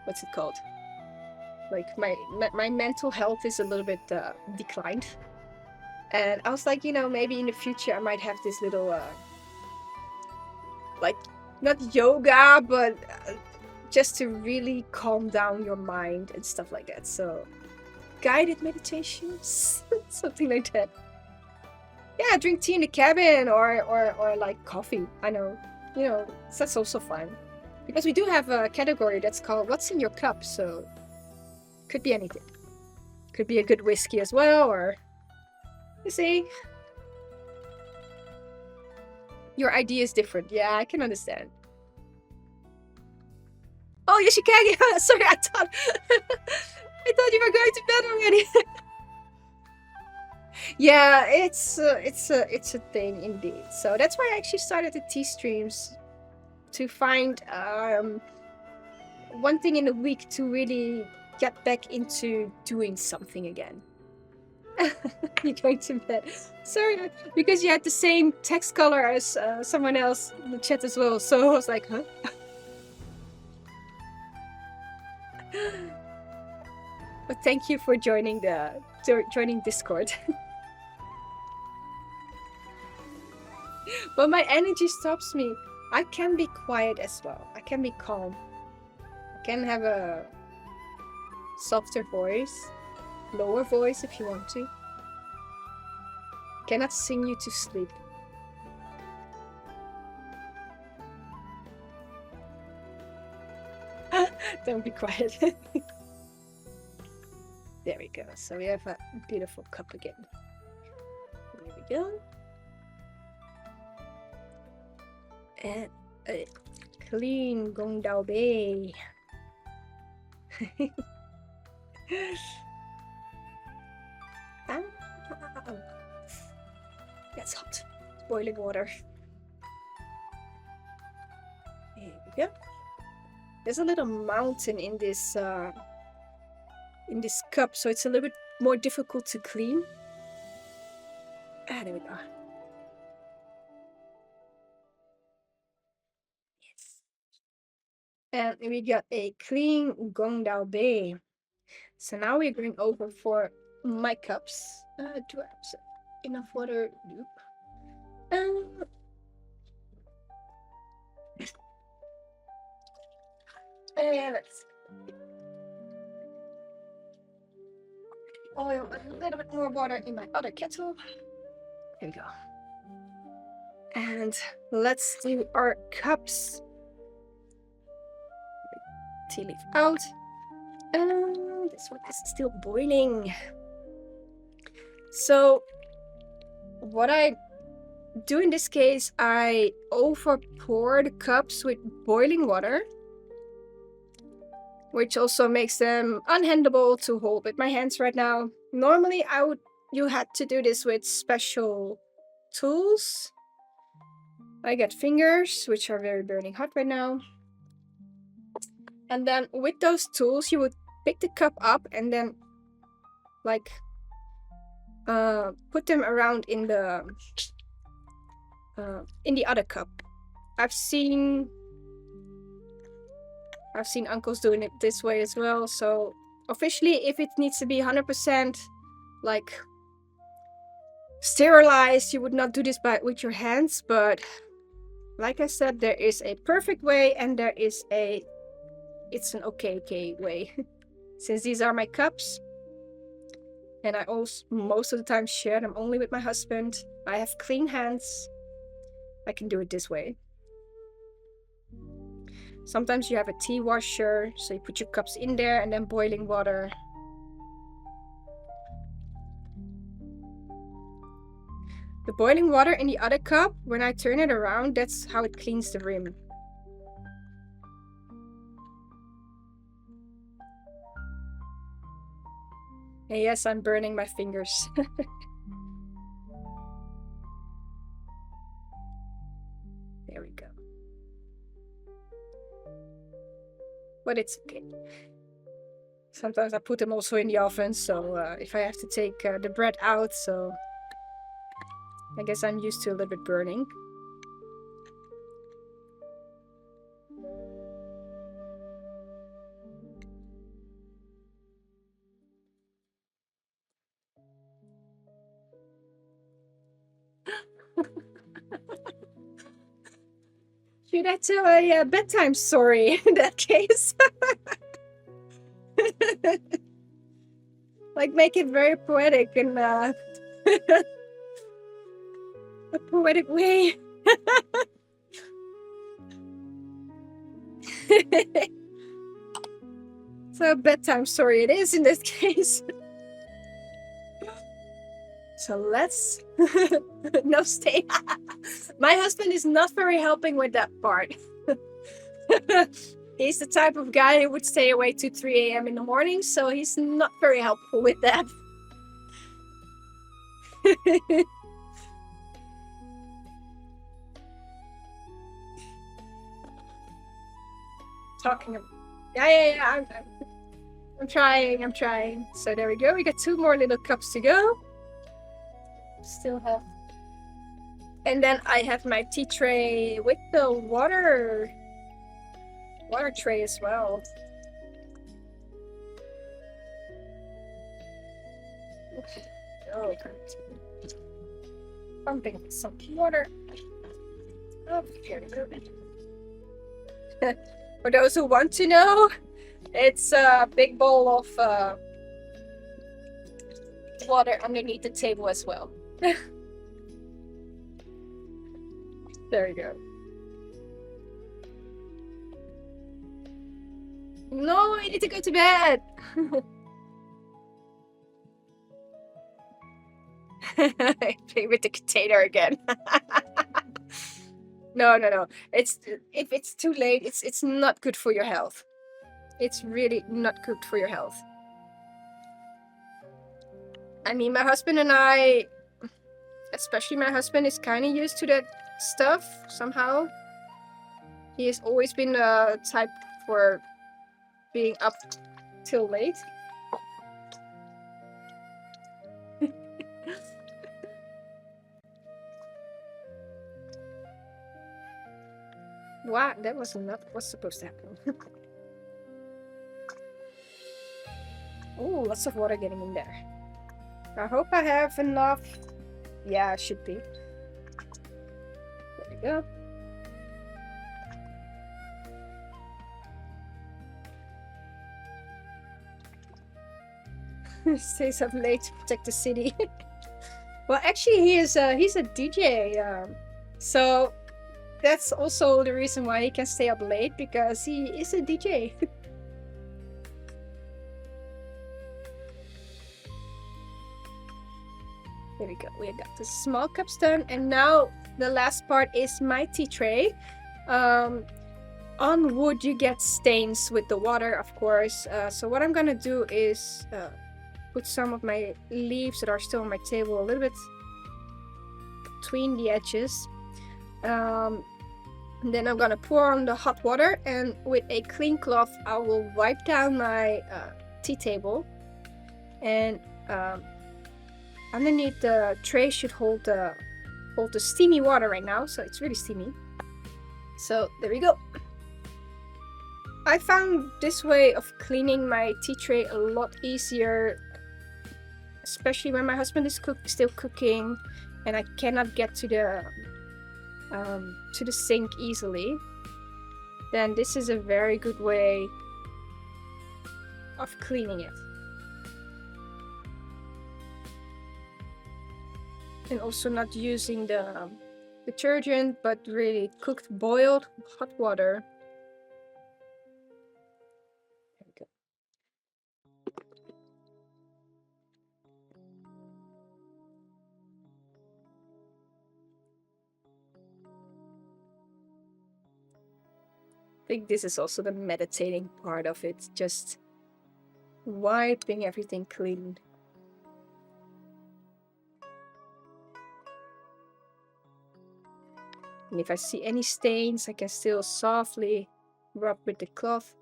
S1: what's it called? Like my mental health is a little bit declined, and I was like, maybe in the future I might have this little like, not yoga, but just to really calm down your mind and stuff like that. So guided meditations, something like that. Yeah, drink tea in the cabin or like coffee. I know, that's also fun, because we do have a category that's called What's in Your Cup. So could be anything. Could be a good whiskey as well, or you see, your idea is different. Yeah, I can understand. Oh, Yoshikage, sorry, I thought you were going to bed already. Yeah, it's a thing indeed. So that's why I actually started the tea streams, to find one thing in a week to really get back into doing something again. You're going to bed. Sorry, because you had the same text color as someone else in the chat as well. So I was like, huh? But thank you for joining Discord. But my energy stops me. I can be quiet as well. I can be calm. I can have a softer voice, lower voice if you want to. Cannot sing you to sleep. Don't be quiet. There we go. So we have a beautiful cup again. There we go. And a clean Gong Dao Bei. That's hot. Boiling water. There we go. There's a little mountain in this cup, so it's a little bit more difficult to clean. Ah, there we go. Yes. And we got a clean Gong Dao Bei. So now we're going over for my cups. Do I have enough water? Nope. And let's oil a little bit more water in my other kettle. Here we go. And let's do our cups. Tea leaf out. This one is still boiling. So what I do in this case, I over pour the cups with boiling water, which also makes them unhandleable to hold with my hands right now. Normally you had to do this with special tools. I got fingers, which are very burning hot right now. And then with those tools, you would pick the cup up and then like put them around in the other cup. I've seen uncles doing it this way as well. So officially, if it needs to be 100% like sterilized, you would not do this with your hands. But like I said, there is a perfect way and there is it's an okay way. Since these are my cups, and I also most of the time share them only with my husband, I have clean hands. I can do it this way. Sometimes you have a tea washer, so you put your cups in there and then boiling water. The boiling water in the other cup, when I turn it around, that's how it cleans the rim. And yes, I'm burning my fingers. There we go. But it's okay. Sometimes I put them also in the oven, so if I have to take the bread out, so I guess I'm used to a little bit burning. Should I tell a bedtime story in that case? Like make it very poetic in a poetic way. So a bedtime story it is in this case. So let's no stay. My husband is not very helping with that part. He's the type of guy who would stay awake to 3 a.m. in the morning, so he's not very helpful with that. Talking about, yeah. I'm trying. So there we go. We got 2 more little cups to go. Still have, and then I have my tea tray with the water tray as well. Oh, pumping some water. Oh, here we go. For those who want to know, it's a big bowl of water underneath the table as well. There you go. No, I need to go to bed. Play with the container again. No. It's if it's too late, it's not good for your health. It's really not good for your health. I mean, my husband and I, especially my husband, is kind of used to that stuff somehow. He has always been the type for being up till late. Wow, that was not what's supposed to happen. Oh, lots of water getting in there. I hope I have enough. Yeah, should be. There we go. Stays up late to protect the city. Well, actually, he's a DJ. So that's also the reason why he can stay up late, because he is a DJ. There we go. We got the small cups done, and now the last part is my tea tray. On wood, you get stains with the water, of course. So what I'm gonna do is put some of my leaves that are still on my table a little bit between the edges. Then I'm gonna pour on the hot water, and with a clean cloth I will wipe down my tea table, and underneath the tray should hold the steamy water right now, so it's really steamy. So there we go. I found this way of cleaning my tea tray a lot easier, especially when my husband is still cooking and I cannot get to the sink easily. Then this is a very good way of cleaning it. And also not using the detergent, but really cooked, boiled hot water. There we go. I think this is also the meditating part of it, just wiping everything clean. And if I see any stains, I can still softly rub with the cloth.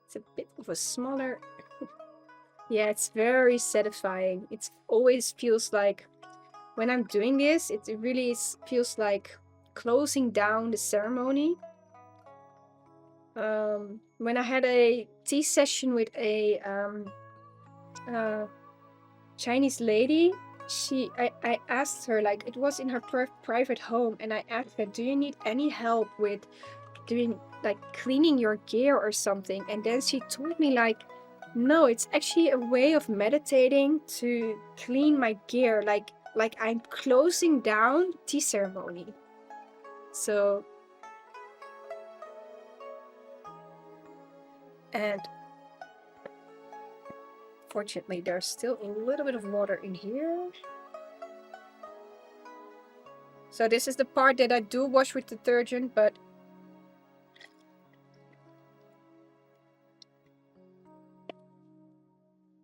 S1: It's a bit of a smaller... Yeah, it's very satisfying. It always feels like, when I'm doing this, it really feels like closing down the ceremony. When I had a tea session with a Chinese lady, I asked her, like, it was in her private home, and I asked her, do you need any help with doing, like, cleaning your gear or something? And then she told me, like, no, it's actually a way of meditating to clean my gear, like I'm closing down tea ceremony. So, and fortunately there's still a little bit of water in here. So this is the part that I do wash with detergent, but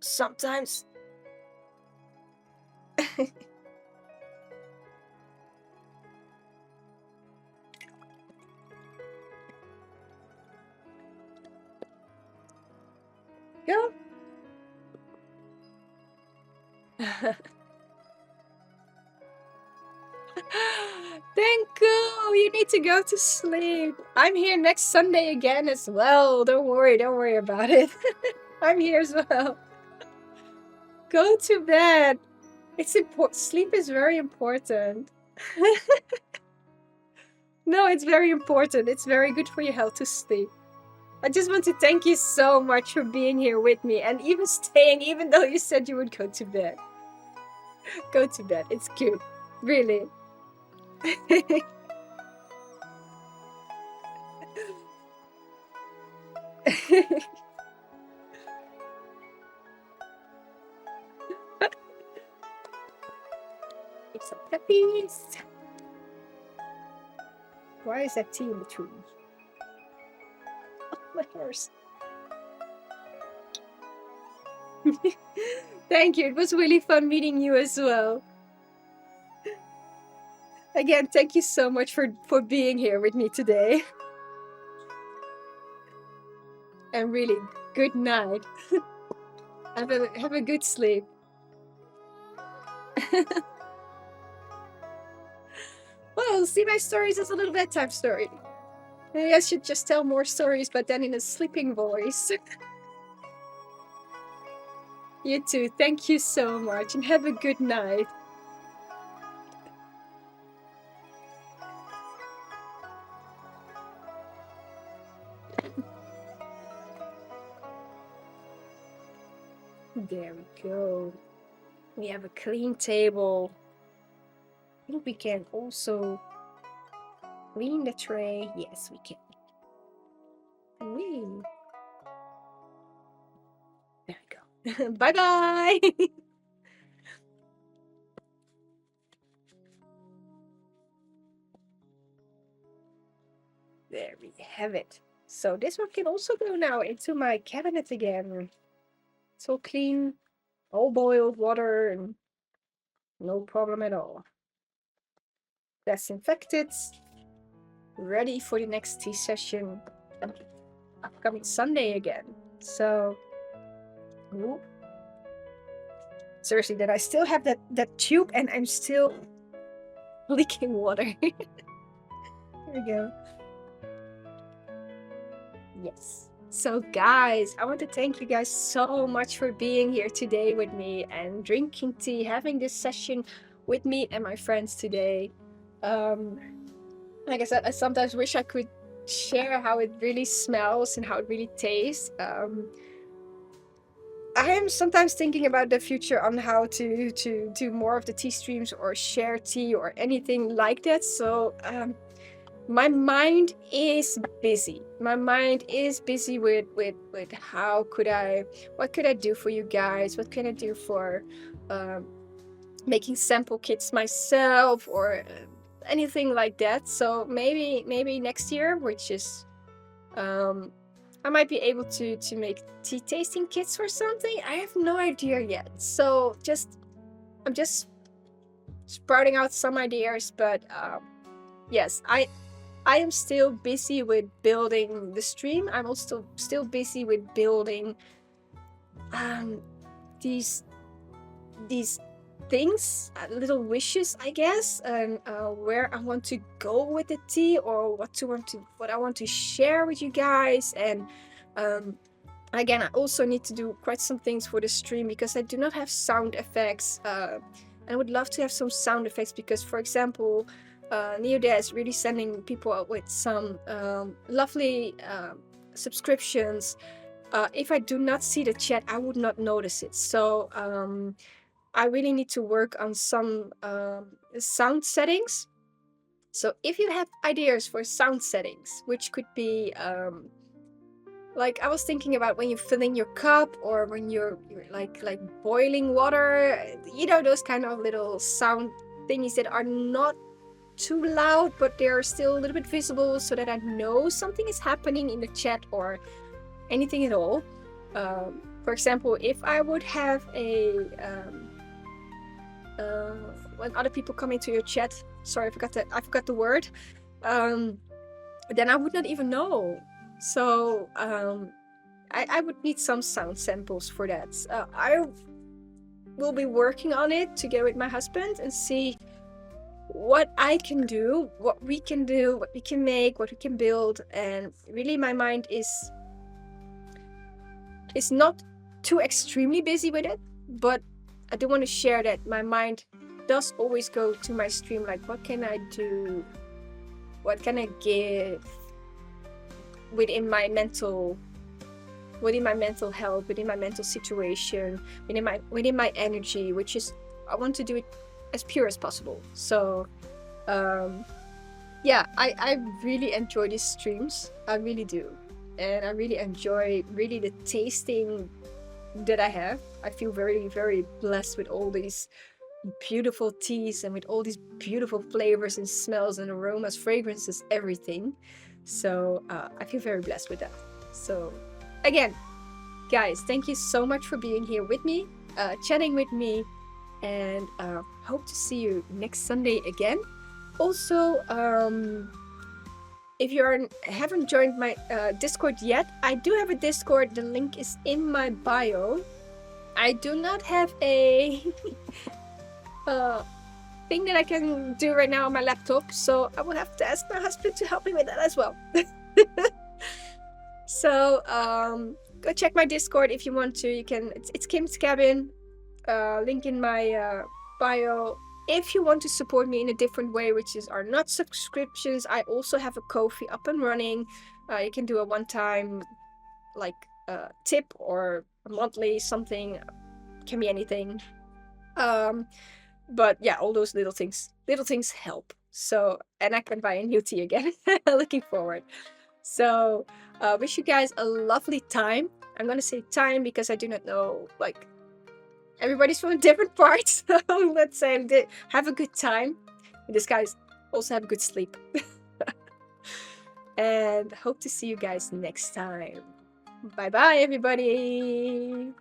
S1: sometimes go. Thank you. You need to go to sleep. I'm here next Sunday again as well. Don't worry about it. I'm here as well. Go to bed. It's important. Sleep is very important. No, it's very important. It's very good for your health to sleep. I just want to thank you so much for being here with me and even staying, even though you said you would go to bed. Go to bed. It's cute. Really. Make some peppies. Why is that tea in between? Oh, my hairs. Thank you. It was really fun meeting you as well. Again, thank you so much for being here with me today. And really, good night. Have a good sleep. Well, see my stories as a little bedtime story. Maybe I should just tell more stories, but then in a sleeping voice. You too. Thank you so much, and have a good night. There we go. We have a clean table. I think we can also clean the tray. Yes, we can. Whee. There we go. Bye bye. There we have it. So this one can also go now into my cabinet again. It's all clean, all boiled water, and no problem at all. Disinfected, ready for the next tea session upcoming Sunday again. So, ooh. Seriously, that I still have that tube and I'm still leaking water. There we go. Yes. So guys, I want to thank you guys so much for being here today with me and drinking tea, having this session with me and my friends today. Like I said, I sometimes wish I could share how it really smells and how it really tastes. I am sometimes thinking about the future on how to do more of the tea streams or share tea or anything like that. So my mind is busy. My mind is busy with how what could I do for you guys? What can I do for making sample kits myself or anything like that? So maybe next year, which is I might be able to make tea tasting kits or something. I have no idea yet. So I'm just sprouting out some ideas, but yes, I am still busy with building the stream. I'm also still busy with building these things, little wishes, I guess, and where I want to go with the tea, or what I want to share with you guys. And again, I also need to do quite some things for the stream because I do not have sound effects. I would love to have some sound effects because, for example, Neoda is really sending people out with some lovely subscriptions. If I do not see the chat, I would not notice it. So I really need to work on some sound settings. So if you have ideas for sound settings, which could be like I was thinking about when you're filling your cup or when you're like boiling water, you know, those kind of little sound thingies that are not too loud, but they're still a little bit visible so that I know something is happening in the chat or anything at all. For example, if I would have a when other people come into your chat, sorry, I forgot the word, then I would not even know. So I would need some sound samples for that. I will be working on it together with my husband and see what I can do, what we can do, what we can make, what we can build. And really my mind is not too extremely busy with it, but I do want to share that my mind does always go to my stream, like what can I do, what can I give within my mental health, within my mental situation, within my energy, which is I want to do it as pure as possible. So Yeah, I really enjoy these streams. I really do. And I really enjoy really the tasting that I have. I feel very, very blessed with all these beautiful teas and with all these beautiful flavors and smells and aromas, fragrances, everything. So I feel very blessed with that. So again, guys, thank you so much for being here with me, chatting with me, and hope to see you next Sunday again. Also, if haven't joined my Discord yet, I do have a Discord. The link is in my bio. I do not have a thing that I can do right now on my laptop, so I will have to ask my husband to help me with that as well. So go check my Discord if you want to. You can. It's Kim's Cabin. Link in my bio. If you want to support me in a different way, which are not subscriptions, I also have a Ko-fi up and running. You can do a one-time like tip or a monthly something. Can be anything. But yeah, all those little things help. So, and I can buy a new tea again. Looking forward. So, wish you guys a lovely time. I'm gonna say time because I do not know, like, everybody's from different parts. So let's say have a good time. In this guys, also have a good sleep. And hope to see you guys next time. Bye bye, everybody.